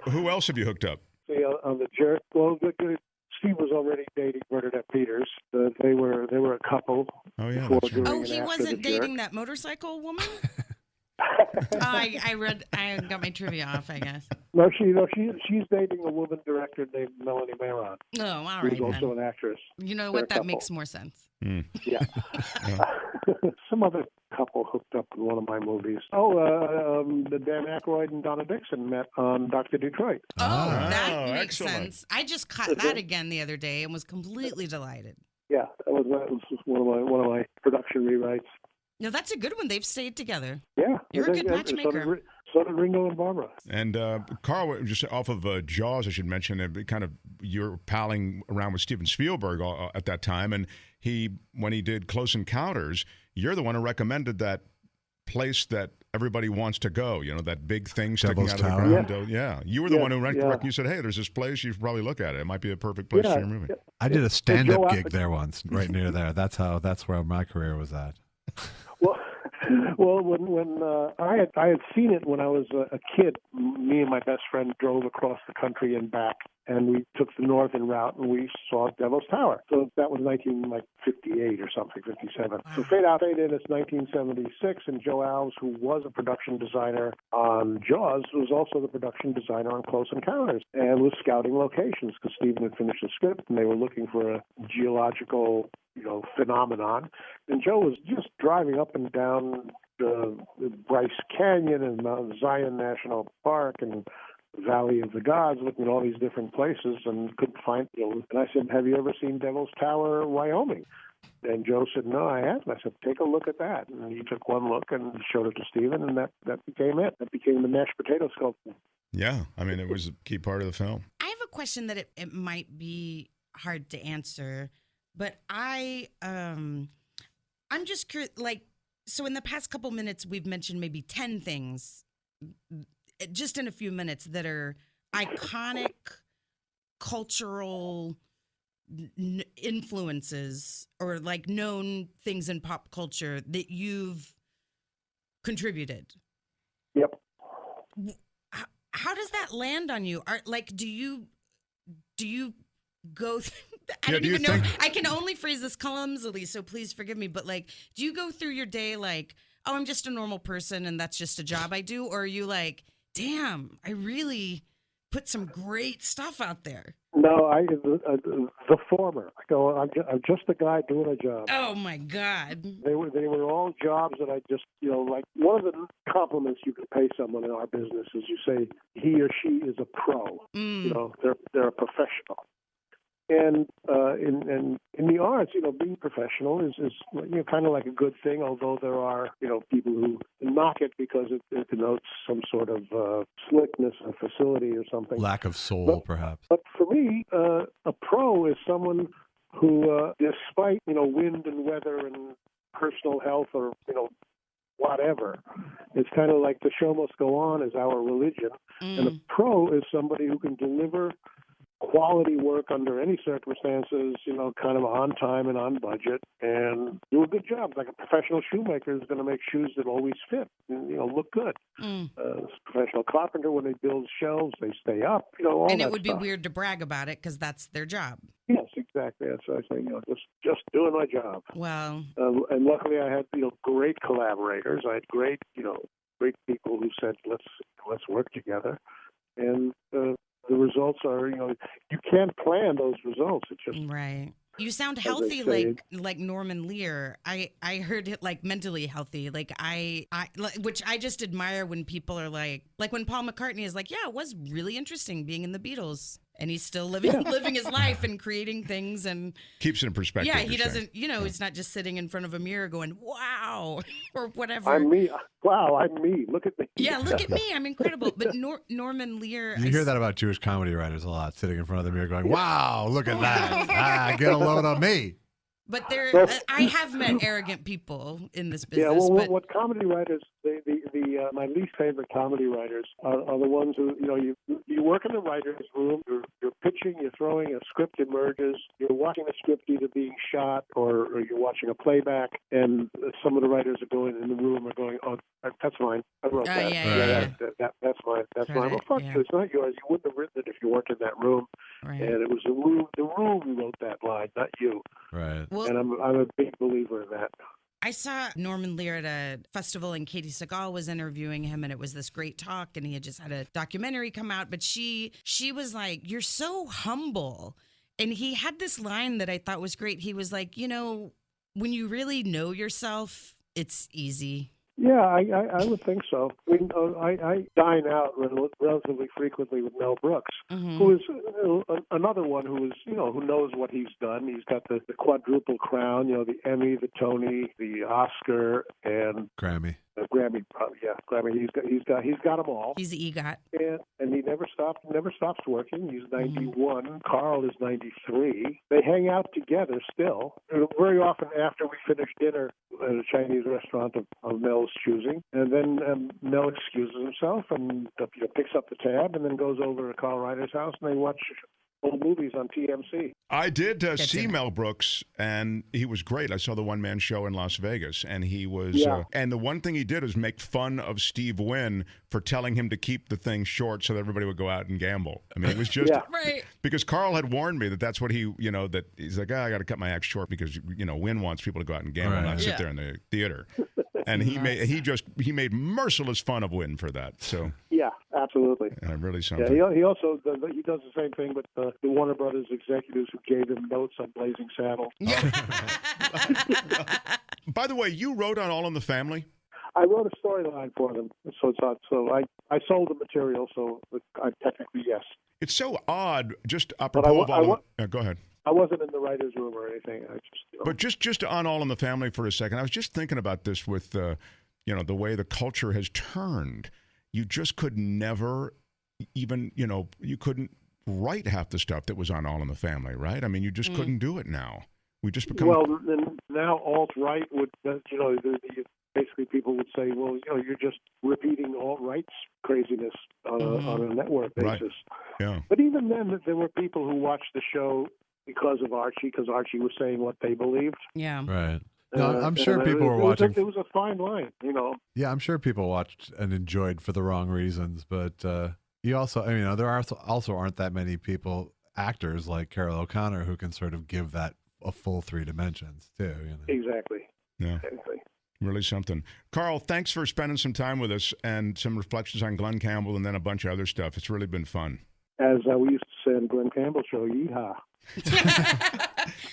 Who else have you hooked up? See, on the Jerk, well, Steve was already dating Bernadette Peters. They were a couple. Oh, yeah. He wasn't dating that motorcycle woman? I got my trivia off, I guess. No, she's dating a woman director named Melanie Marin. Oh, all right. Who's also an actress. You know what? That makes more sense. Mm. Yeah. Some other couple hooked up in one of my movies. The Dan Aykroyd and Donna Dixon met on Dr. Detroit. Oh, that makes excellent. sense. I just caught that again the other day and was completely delighted. Yeah, that was one of my production rewrites. No, that's a good one. They've stayed together. Yeah. You're a good matchmaker. So did Ringo and Barbara. And Carl, just off of Jaws, I should mention, you're palling around with Steven Spielberg at that time, and when he did Close Encounters, you're the one who recommended that place that everybody wants to go, that big thing sticking Devil's out of the Tower. ground. Yeah. You were the one who recommended. You said, hey, there's this place, you should probably look at it. It might be a perfect place for your movie. Yeah. I did a stand-up gig there once, right near there. That's where my career was at. Well, when I had seen it when I was a kid, me and my best friend drove across the country and back, and we took the northern route, and we saw Devil's Tower. So that was 1958 or something, 57. So fade out, fade in, it's 1976, and Joe Alves, who was a production designer on Jaws, was also the production designer on Close Encounters, and was scouting locations because Steven had finished the script, and they were looking for a geological phenomenon. And Joe was just driving up and down the Bryce Canyon and Mount Zion National Park and Valley of the Gods, looking at all these different places, and couldn't find. And I said, "Have you ever seen Devil's Tower, Wyoming?" And Joe said, "No, I haven't." I said, "Take a look at that." And he took one look and showed it to Stephen, and that became it. That became the mashed potato sculpture. Yeah, I mean, it was a key part of the film. I have a question that it might be hard to answer, but I'm just curious, like, so in the past couple minutes, we've mentioned maybe 10 things, just in a few minutes, that are iconic cultural influences or like known things in pop culture that you've contributed. Yep. How does that land on you? Do you go I don't even know. I can only phrase this clumsily, so please forgive me. But like, do you go through your day like, oh, I'm just a normal person and that's just a job I do? Or are you like, damn, I really put some great stuff out there? No, the former. I go, I'm just a guy doing a job. Oh my God. They were all jobs that I just, like one of the compliments you can pay someone in our business is you say he or she is a pro. They're a professional. And in the arts, being professional is kind of like a good thing, although there are, people who knock it because it denotes some sort of slickness or facility or something. Lack of soul, perhaps. But for me, a pro is someone who, despite, wind and weather and personal health or, whatever, it's kind of like the show must go on is our religion. And a pro is somebody who can deliver quality work under any circumstances, kind of on time and on budget, and do a good job. Like a professional shoemaker is going to make shoes that always fit and, look good. Professional carpenter, when they build shelves, they stay up, all that. And it would stuff. be weird to brag about it because that's their job. Yes, exactly. That's what I say, just doing my job. Well. And luckily I had, great collaborators. I had great people who said, let's work together. And, the results are, you can't plan those results. It's just right. You sound healthy, like Norman Lear. I heard it like mentally healthy. Like which I just admire when people are like when Paul McCartney is like, yeah, it was really interesting being in the Beatles. And he's still living his life and creating things and keeps it in perspective. Yeah, he doesn't, he's not just sitting in front of a mirror going, wow, or whatever. I'm me. Wow, I'm me. Look at me. Yeah, look at me. I'm incredible. But Norman Lear. You hear that about Jewish comedy writers a lot, sitting in front of the mirror going, wow, look at that. Get a load of me. But I have met arrogant people in this business. Yeah, well, what comedy writers, my least favorite comedy writers are the ones who, you work in the writer's room, you're pitching, you're throwing, a script emerges, you're watching a script either being shot or you're watching a playback, and some of the writers are going in the room are going, oh, that's mine. I wrote that. That's mine. That's mine. Well, fuck you. It's not yours. You wouldn't have written it if you weren't in that room. Right. And it was the room who wrote that line, not you. Right. Well, and I'm a big believer in that. I saw Norman Lear at a festival and Katie Segal was interviewing him and it was this great talk and he had just had a documentary come out, but she was like, you're so humble. And he had this line that I thought was great. He was like, when you really know yourself, it's easy. Yeah, I would think so. I dine out relatively frequently with Mel Brooks, who is another one who is, who knows what he's done. He's got the quadruple crown, the Emmy, the Tony, the Oscar, and Grammy. Grammy. He's got them all. He's the EGOT. And he never stops working. He's 91. Carl is 93. They hang out together still. Very often after we finish dinner at a Chinese restaurant of Mel's choosing, and then Mel excuses himself and picks up the tab and then goes over to Carl Reiner's house and they watch old movies on TMC. I did see Mel Brooks, and he was great. I saw the one-man show in Las Vegas, and he was... and the one thing he did was make fun of Steve Wynn for telling him to keep the thing short so that everybody would go out and gamble. I mean, it was just... Right. Because Carl had warned me that's what he, that he's like, I got to cut my act short because, Wynn wants people to go out and gamble, not sit there in the theater. And he made merciless fun of Wynn for that. So yeah, absolutely. Really something. Yeah, he also does the same thing with the Warner Brothers executives who gave him notes on Blazing Saddles. By the way, you wrote on All in the Family? I wrote a storyline for them, so it's not. So I sold the material, so I technically yes. It's so odd. Just apropos of all. Go ahead. I wasn't in the writers' room or anything. I just. But just on All in the Family for a second, I was just thinking about this with the way the culture has turned. You just could never even you couldn't write half the stuff that was on All in the Family, right? I mean, you just couldn't do it now. We just become then now alt-right would basically people would say, well, you're just repeating alt-right's craziness on a network basis. Right. Yeah. But even then, there were people who watched the show because of Archie, because Archie was saying what they believed. Yeah. Right. No, I'm sure people were watching. It was a fine line, Yeah, I'm sure people watched and enjoyed for the wrong reasons, but you also, there also aren't that many actors like Carol O'Connor who can sort of give that a full 3 dimensions too. Exactly. Yeah. Exactly. Really something. Carl, thanks for spending some time with us and some reflections on Glen Campbell and then a bunch of other stuff. It's really been fun. As we used to say on Glen Campbell show, yeehaw.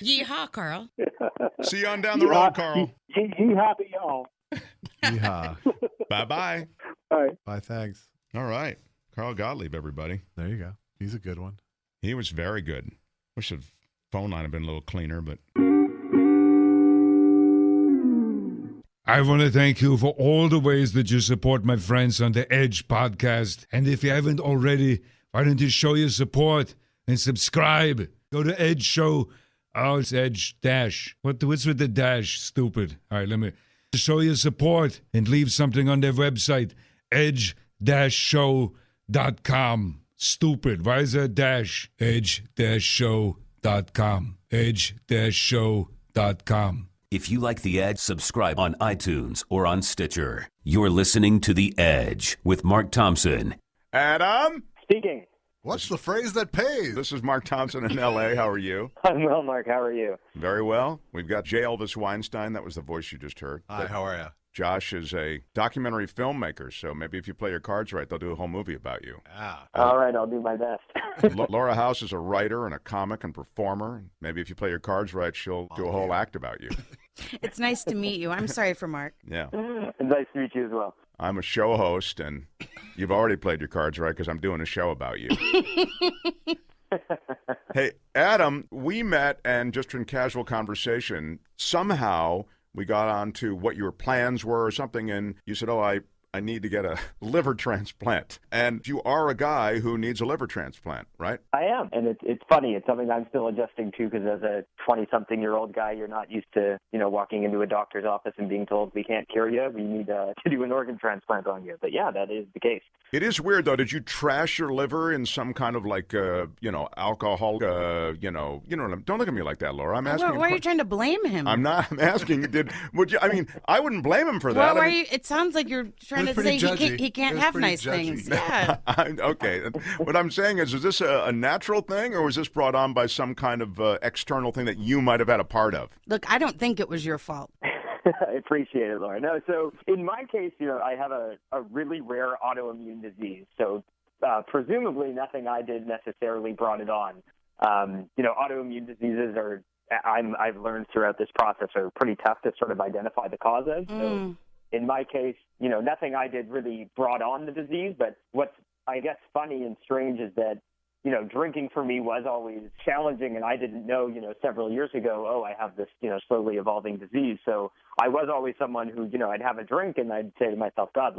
Yeehaw, Carl. See you on down the road, Carl. Yeehaw to y'all. Yeehaw. Bye-bye. Bye. Bye, thanks. All right. Carl Gottlieb, everybody. There you go. He's a good one. He was very good. Wish the phone line had been a little cleaner, but... I want to thank you for all the ways that you support my friends on the Edge podcast. And if you haven't already, why don't you show your support and subscribe? Go to Edge Show. Oh, it's Edge Dash. What's with the dash? Stupid. All right, let me show your support and leave something on their website. Edge-show.com. Stupid. Why is there a dash? Edge-show.com. Edge-show.com. If you like The Edge, subscribe on iTunes or on Stitcher. You're listening to The Edge with Mark Thompson. Adam? Speaking. What's the phrase that pays? This is Mark Thompson in L.A. How are you? I'm well, Mark. How are you? Very well. We've got J.Elvis Weinstein. That was the voice you just heard. Hi, how are you? Josh is a documentary filmmaker, so maybe if you play your cards right, they'll do a whole movie about you. All right, I'll do my best. Laura House is a writer and a comic and performer. Maybe if you play your cards right, she'll do a whole act about you. It's nice to meet you. I'm sorry for Mark. Yeah. Nice to meet you as well. I'm a show host, and you've already played your cards right because I'm doing a show about you. Hey, Adam, we met and just in casual conversation, somehow we got on to what your plans were or something, and you said, I need to get a liver transplant. And you are a guy who needs a liver transplant, right? I am. And it's funny. It's something I'm still adjusting to because as a 20-something-year-old guy, you're not used to, walking into a doctor's office and being told, we can't cure you. We need to do an organ transplant on you. But, yeah, that is the case. It is weird, though. Did you trash your liver in some kind of alcohol, don't look at me like that, Laura. I'm asking Why are you trying to blame him? I'm not. I'm asking, I wouldn't blame him for that. Well, it sounds like you're trying to say he can't have nice things. Yeah. Okay. What I'm saying is this a natural thing, or was this brought on by some kind of external thing that you might have had a part of? Look, I don't think it was your fault. I appreciate it, Laura. No, so in my case, I have a really rare autoimmune disease. So presumably nothing I did necessarily brought it on. Autoimmune diseases I've learned throughout this process are pretty tough to sort of identify the cause of. So in my case, nothing I did really brought on the disease. But what's, I guess, funny and strange is that, drinking for me was always challenging. And I didn't know, several years ago, I have this, slowly evolving disease. So I was always someone who, I'd have a drink and I'd say to myself, God,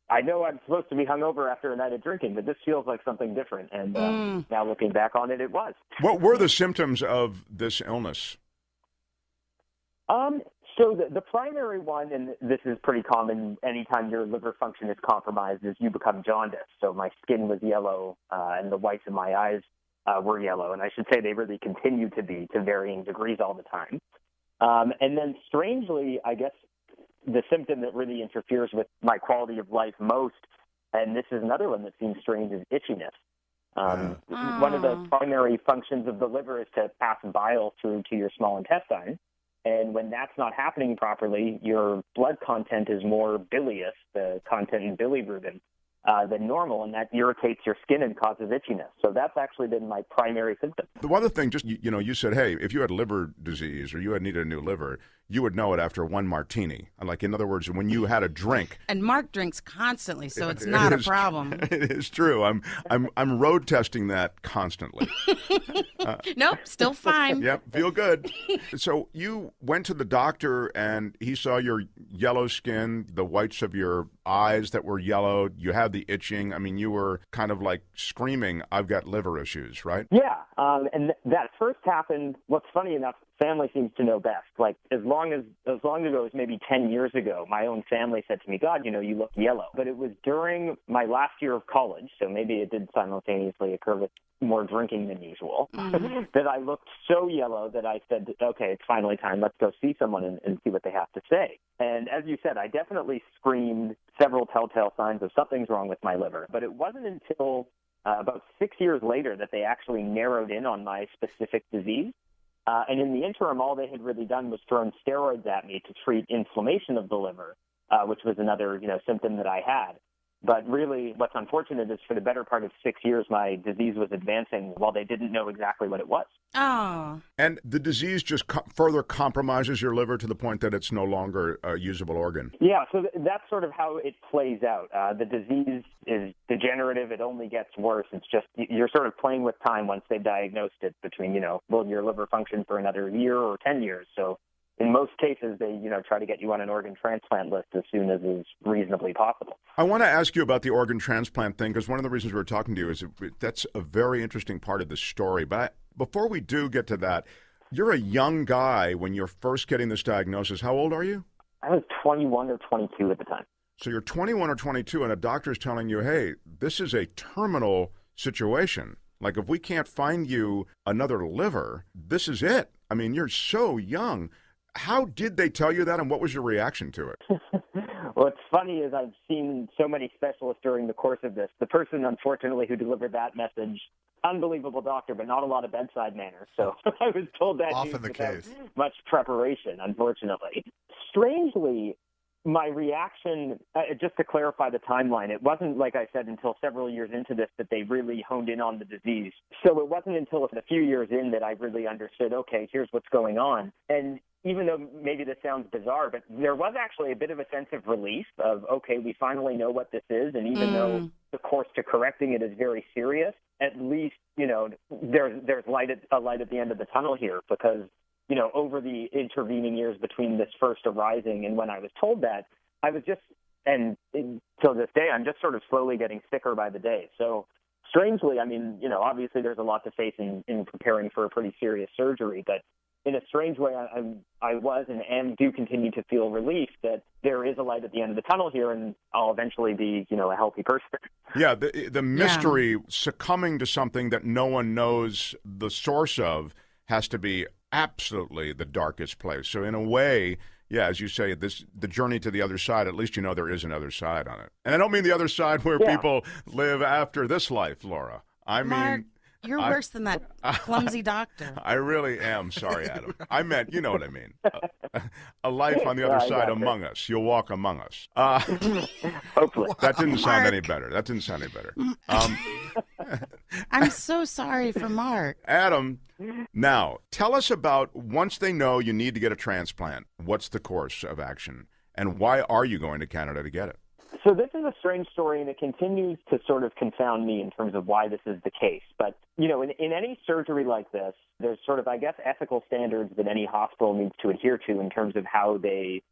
I know I'm supposed to be hungover after a night of drinking, but this feels like something different. And now looking back on it, it was. What were the symptoms of this illness? So the primary one, and this is pretty common anytime your liver function is compromised, is you become jaundiced. So my skin was yellow and the whites of my eyes were yellow. And I should say they really continue to be to varying degrees all the time. And then strangely, I guess the symptom that really interferes with my quality of life most, and this is another one that seems strange, is itchiness. One of the primary functions of the liver is to pass bile through to your small intestine. And when that's not happening properly, your blood content is more bilious, the content in bilirubin. than normal, and that irritates your skin and causes itchiness. So that's actually been my primary symptom. The other thing, just, you said, hey, if you had liver disease or you had needed a new liver, you would know it after one martini. Like, in other words, when you had a drink. And Mark drinks constantly, so it's not a problem. It is true. I'm road testing that constantly. Nope, still fine. Yep, feel good. So you went to the doctor and he saw your yellow skin, the whites of your eyes that were yellow. You had the itching. I mean, you were kind of like screaming, I've got liver issues, right? Yeah, and that first happened, what's funny enough, family seems to know best. Like, as long ago as maybe 10 years ago, my own family said to me, God, you look yellow. But it was during my last year of college, so maybe it did simultaneously occur with more drinking than usual, that I looked so yellow that I said, okay, it's finally time. Let's go see someone and see what they have to say. And as you said, I definitely screamed several telltale signs of something's wrong with my liver. But it wasn't until about 6 years later that they actually narrowed in on my specific disease. And in the interim, all they had really done was thrown steroids at me to treat inflammation of the liver, which was another, symptom that I had. But really, what's unfortunate is for the better part of 6 years, my disease was advancing while they didn't know exactly what it was. Oh. And the disease just further compromises your liver to the point that it's no longer a usable organ. Yeah, so that's sort of how it plays out. The disease is degenerative. It only gets worse. It's just you're sort of playing with time once they diagnosed it between, will your liver function for another year or 10 years? So in most cases, they, try to get you on an organ transplant list as soon as is reasonably possible. I want to ask you about the organ transplant thing, because one of the reasons we're talking to you is that's a very interesting part of the story. But before we do get to that, you're a young guy when you're first getting this diagnosis. How old are you? I was 21 or 22 at the time. So you're 21 or 22, and a doctor's telling you, hey, this is a terminal situation. Like, if we can't find you another liver, this is it. I mean, you're so young. How did they tell you that, and what was your reaction to it? What's funny is I've seen so many specialists during the course of this. The person, unfortunately, who delivered that message, unbelievable doctor, but not a lot of bedside manner. So I was told that often the without case. Much preparation, unfortunately. Strangely, my reaction, just to clarify the timeline, it wasn't, like I said, until several years into this that they really honed in on the disease. So it wasn't until a few years in that I really understood, okay, here's what's going on. And even though maybe this sounds bizarre, but there was actually a bit of a sense of relief of, okay, we finally know what this is. And even though the course to correcting it is very serious, at least, there's a light at the end of the tunnel here, because over the intervening years between this first arising and when I was told that, I was just, and till this day, I'm just sort of slowly getting sicker by the day. So strangely, I mean, obviously there's a lot to face in preparing for a pretty serious surgery, but in a strange way, I was and do continue to feel relief that there is a light at the end of the tunnel here, and I'll eventually be, a healthy person. Yeah, the mystery, succumbing to something that no one knows the source of, has to be absolutely the darkest place. So in a way, yeah, as you say, the journey to the other side, at least there is another side on it. And I don't mean the other side where people live after this life, Laura. I mean... You're worse than that clumsy doctor. I really am. Sorry, Adam. I meant, you know what I mean. A life on the other side among us. You'll walk among us. Hopefully. That didn't sound any better. I'm so sorry for Mark. Adam, now, tell us about, once they know you need to get a transplant, what's the course of action? And why are you going to Canada to get it? So this is a strange story, and it continues to sort of confound me in terms of why this is the case. But, in any surgery like this, there's sort of, I guess, ethical standards that any hospital needs to adhere to in terms of how they,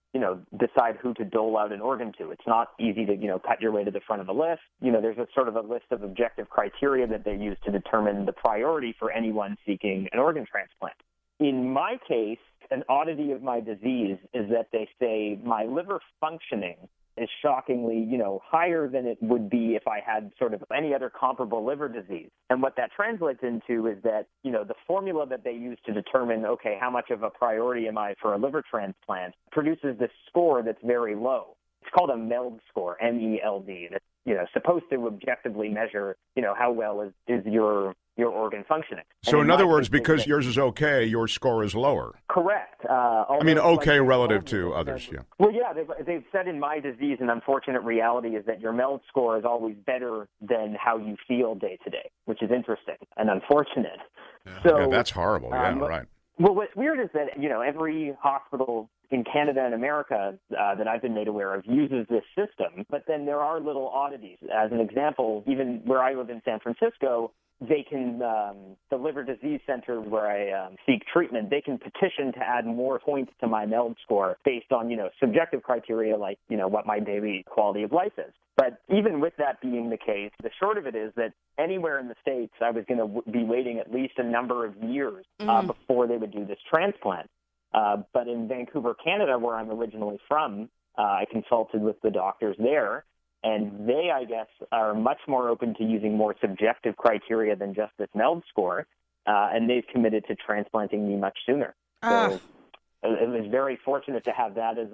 decide who to dole out an organ to. It's not easy to, cut your way to the front of a list. There's a sort of a list of objective criteria that they use to determine the priority for anyone seeking an organ transplant. In my case, an oddity of my disease is that they say my liver functioning is shockingly, higher than it would be if I had sort of any other comparable liver disease. And what that translates into is that, the formula that they use to determine, okay, how much of a priority am I for a liver transplant, produces this score that's very low. It's called a MELD score, MELD. That's, supposed to objectively measure, how well is your organ functioning. So in other words, case, because yours is okay, your score is lower. Correct. Okay relative to others, yeah. Well, yeah, they've said in my disease an unfortunate reality is that your MELD score is always better than how you feel day to day, which is interesting and unfortunate. Yeah. So Yeah, that's horrible. Yeah, right. Well, what's weird is that, every hospital in Canada and America that I've been made aware of uses this system, but then there are little oddities. As an example, even where I live in San Francisco, they can, the liver disease center where I seek treatment, they can petition to add more points to my MELD score based on, subjective criteria like, what my daily quality of life is. But even with that being the case, the short of it is that anywhere in the States, I was going to be waiting at least a number of years before they would do this transplant. But in Vancouver, Canada, where I'm originally from, I consulted with the doctors there, and they, I guess, are much more open to using more subjective criteria than just this MELD score, and they've committed to transplanting me much sooner. So it was very fortunate to have that as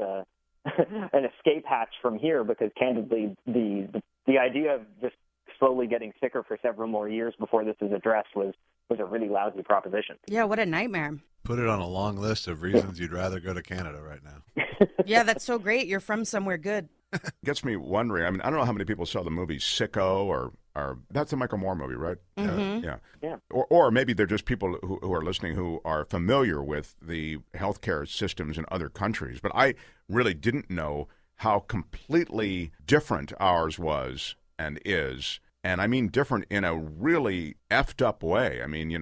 an escape hatch from here, because candidly, the idea of just slowly getting sicker for several more years before this is addressed was a really lousy proposition. Yeah, what a nightmare. Put it on a long list of reasons you'd rather go to Canada right now. Yeah, that's so great. You're from somewhere good. Gets me wondering. I mean, I don't know how many people saw the movie Sicko or that's a Michael Moore movie, right? Mm-hmm. Yeah. Or maybe they're just people who are listening who are familiar with the healthcare systems in other countries. But I really didn't know how completely different ours was and is. And I mean different in a really effed up way. I mean,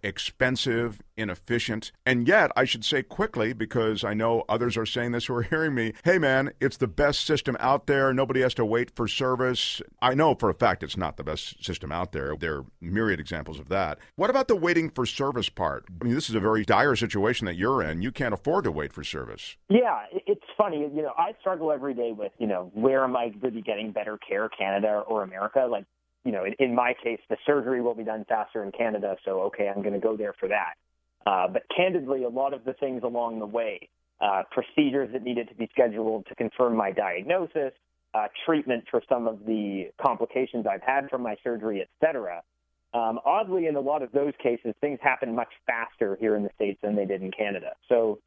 expensive, inefficient, and yet I should say quickly, because I know others are saying this who are hearing me, hey man, it's the best system out there. Nobody has to wait for service. I know for a fact it's not the best system out there. There are myriad examples of that. What about the waiting for service part? I mean, this is a very dire situation that you're in. You can't afford to wait for service. Yeah, it's funny. I struggle every day with, where am I really getting better care, Canada or America? Like, in my case, the surgery will be done faster in Canada, so okay, I'm going to go there for that. But candidly, a lot of the things along the way, procedures that needed to be scheduled to confirm my diagnosis, treatment for some of the complications I've had from my surgery, et cetera. Oddly, in a lot of those cases, things happen much faster here in the States than they did in Canada. So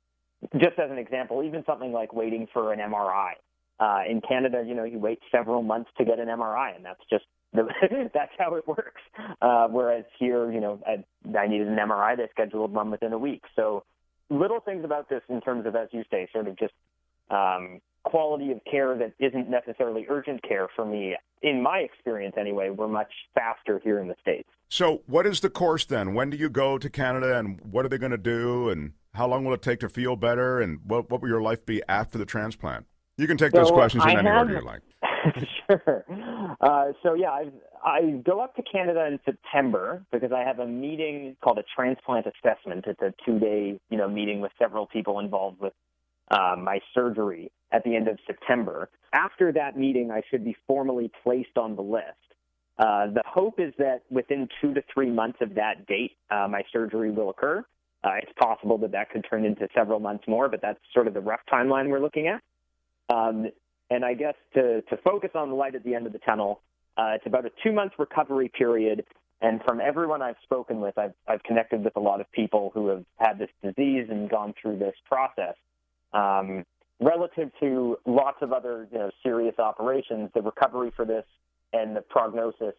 just as an example, even something like waiting for an MRI. In Canada, you wait several months to get an MRI, and that's just that's how it works. Whereas here, I needed an MRI. They scheduled one within a week. So little things about this in terms of, as you say, sort of just quality of care that isn't necessarily urgent care for me, in my experience anyway, were much faster here in the States. So what is the course then? When do you go to Canada, and what are they going to do, and how long will it take to feel better, and what will your life be after the transplant? You can take those questions in any order you like. Sure. I go up to Canada in September because I have a meeting called a transplant assessment. It's a 2-day, meeting with several people involved with my surgery at the end of September. After that meeting, I should be formally placed on the list. The hope is that within 2 to 3 months of that date, my surgery will occur. It's possible that could turn into several months more, but that's sort of the rough timeline we're looking at. And I guess to focus on the light at the end of the tunnel, it's about a 2-month recovery period. And from everyone I've spoken with, I've connected with a lot of people who have had this disease and gone through this process. Relative to lots of other serious operations, the recovery for this and the prognosis,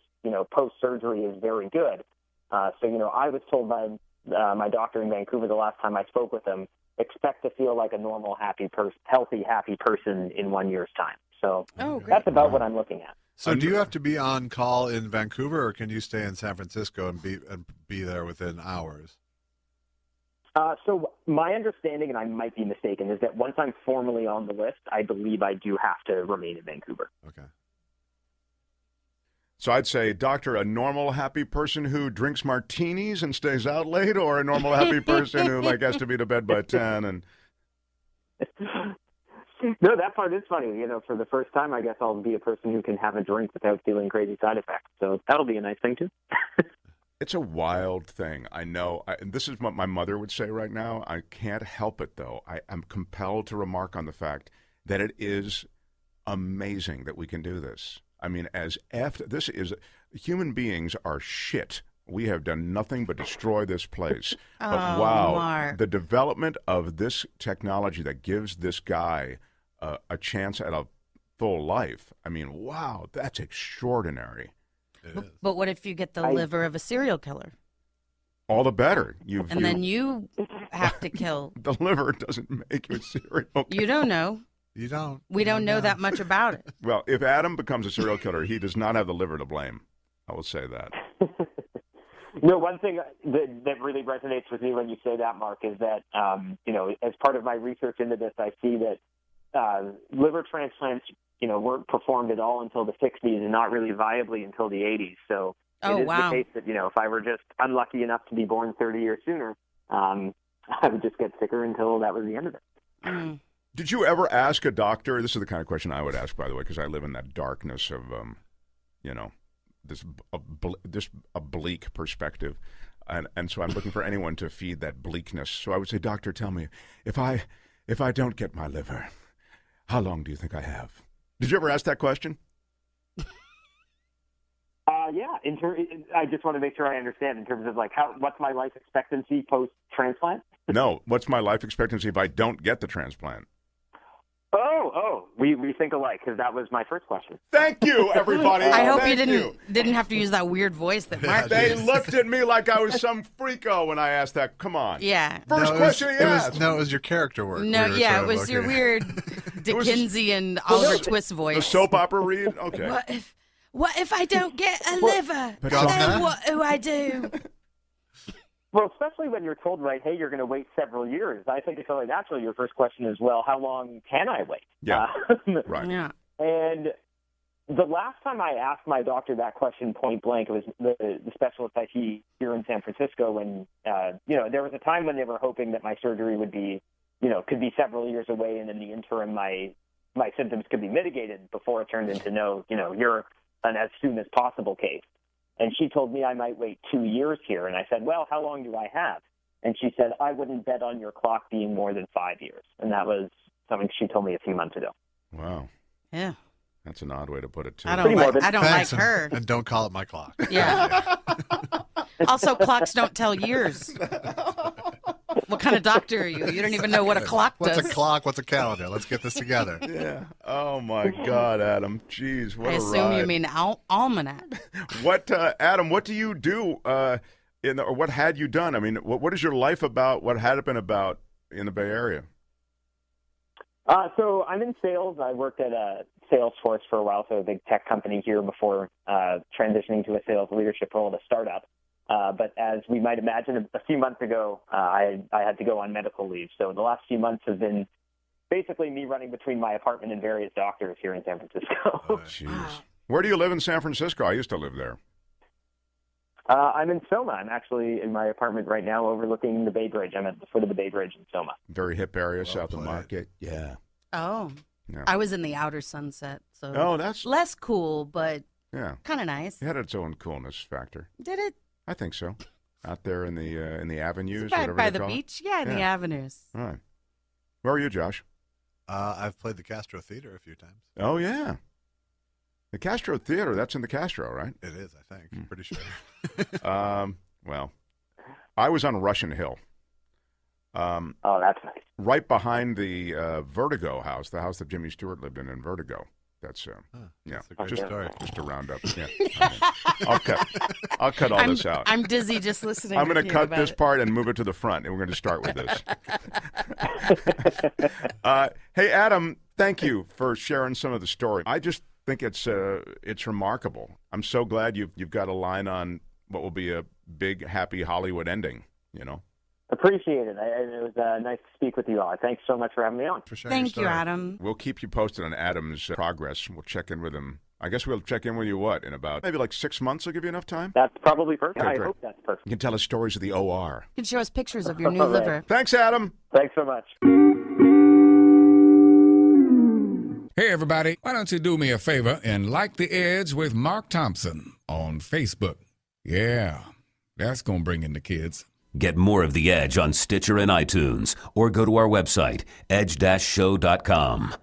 post-surgery is very good. I was told by my doctor in Vancouver the last time I spoke with him, expect to feel like a normal, healthy, happy person in 1 year's time. So that's about what I'm looking at. So do you have to be on call in Vancouver, or can you stay in San Francisco and be there within hours? So my understanding, and I might be mistaken, is that once I'm formally on the list, I believe I do have to remain in Vancouver. Okay. So I'd say, doctor, a normal, happy person who drinks martinis and stays out late, or a normal, happy person who has to be to bed by 10 and... No, that part is funny. For the first time, I guess I'll be a person who can have a drink without feeling crazy side effects. So that'll be a nice thing, too. It's a wild thing. I know. This is what my mother would say right now. I can't help it, though. I am compelled to remark on the fact that it is amazing that we can do this. I mean, human beings are shit. We have done nothing but destroy this place. But wow, Mark. the development of this technology that gives this guy a chance at a full life. I mean, wow, that's extraordinary. But what if you get the liver of a serial killer? All the better. Then you have to kill. The liver doesn't make you a serial killer. You don't know. You don't. We don't know that much about it. Well, if Adam becomes a serial killer, he does not have the liver to blame. I will say that. One thing that really resonates with me when you say that, Mark, is that, as part of my research into this, I see that liver transplants, weren't performed at all until the 60s and not really viably until the 80s. So it is the case that, if I were just unlucky enough to be born 30 years sooner, I would just get sicker until that was the end of it. Mm. Did you ever ask a doctor? This is the kind of question I would ask, by the way, because I live in that darkness of, this bleak perspective. And so I'm looking for anyone to feed that bleakness. So I would say, doctor, tell me, if I don't get my liver, how long do you think I have? Did you ever ask that question? Yeah. I just want to make sure I understand in terms of what's my life expectancy post-transplant? No. What's my life expectancy if I don't get the transplant? We think alike, because that was my first question. Thank you, everybody. I hope you didn't have to use that weird voice that Mark They used. looked at me like I was some freako when I asked that. Come on. Yeah. First question he asked. It was your character work. No, it was your weird Dickensian Oliver Twist voice. The soap opera read? Okay. What if I don't get a liver? Then what do I do? Well, especially when you're told, hey, you're going to wait several years. I think it's only natural. Your first question is, well, how long can I wait? Yeah, right. Yeah. And the last time I asked my doctor that question point blank, it was the specialist I see here in San Francisco. When there was a time when they were hoping that my surgery would be, could be several years away, and in the interim, my symptoms could be mitigated before it turned into you're an as soon as possible case. And she told me I might wait 2 years here. And I said, well, how long do I have? And she said, I wouldn't bet on your clock being more than 5 years. And that was something she told me a few months ago. Wow. Yeah. That's an odd way to put it, too. I don't like her. And don't call it my clock. Yeah. Also, clocks don't tell years. What kind of doctor are you? You don't even know what a clock does. What's a clock? What's a calendar? Let's get this together. Yeah. Oh, my God, Adam. Jeez, what a ride. I assume you mean almanac. Adam, what do you do or what had you done? I mean, what is your life about? What had it been about in the Bay Area? So I'm in sales. I worked at Salesforce for a while, so a big tech company here before transitioning to a sales leadership role at a startup. But as we might imagine, a few months ago, I had to go on medical leave. So the last few months have been basically me running between my apartment and various doctors here in San Francisco. Oh, jeez. Where do you live in San Francisco? I used to live there. I'm in Soma. I'm actually in my apartment right now overlooking the Bay Bridge. I'm at the foot of the Bay Bridge in Soma. Very hip area, south of Market. Yeah. Oh. Yeah. I was in the outer Sunset, so that's less cool, but kind of nice. It had its own coolness factor. Did it? I think so. Out there in the avenues, by the beach, in the avenues. All right. Where are you, Josh? I've played the Castro Theater a few times. Oh yeah, the Castro Theater. That's in the Castro, right? It is, I think. Pretty sure. Well, I was on Russian Hill. Oh, that's nice. Right behind the Vertigo house, the house that Jimmy Stewart lived in Vertigo. That's that's a great story. Just to round up. Yeah, I'll cut all this out. I'm dizzy just listening. I'm going to cut this part and move it to the front, and we're going to start with this. Hey, Adam, thank you for sharing some of the story. I just think it's remarkable. I'm so glad you've got a line on what will be a big, happy Hollywood ending. Appreciate it. It was nice to speak with you all. Thanks so much for having me on. For sure. Thank you, Adam. We'll keep you posted on Adam's progress. We'll check in with him. I guess we'll check in with you, in about maybe 6 months? Will give you enough time? That's probably perfect. Okay, I great. hope that's perfect. You can tell us stories of the OR. You can show us pictures of your new liver. Thanks, Adam. Thanks so much. Hey, everybody, why don't you do me a favor and like The Edge with Mark Thompson on Facebook? Yeah, that's going to bring in the kids. Get more of The Edge on Stitcher and iTunes, or go to our website, edge-show.com.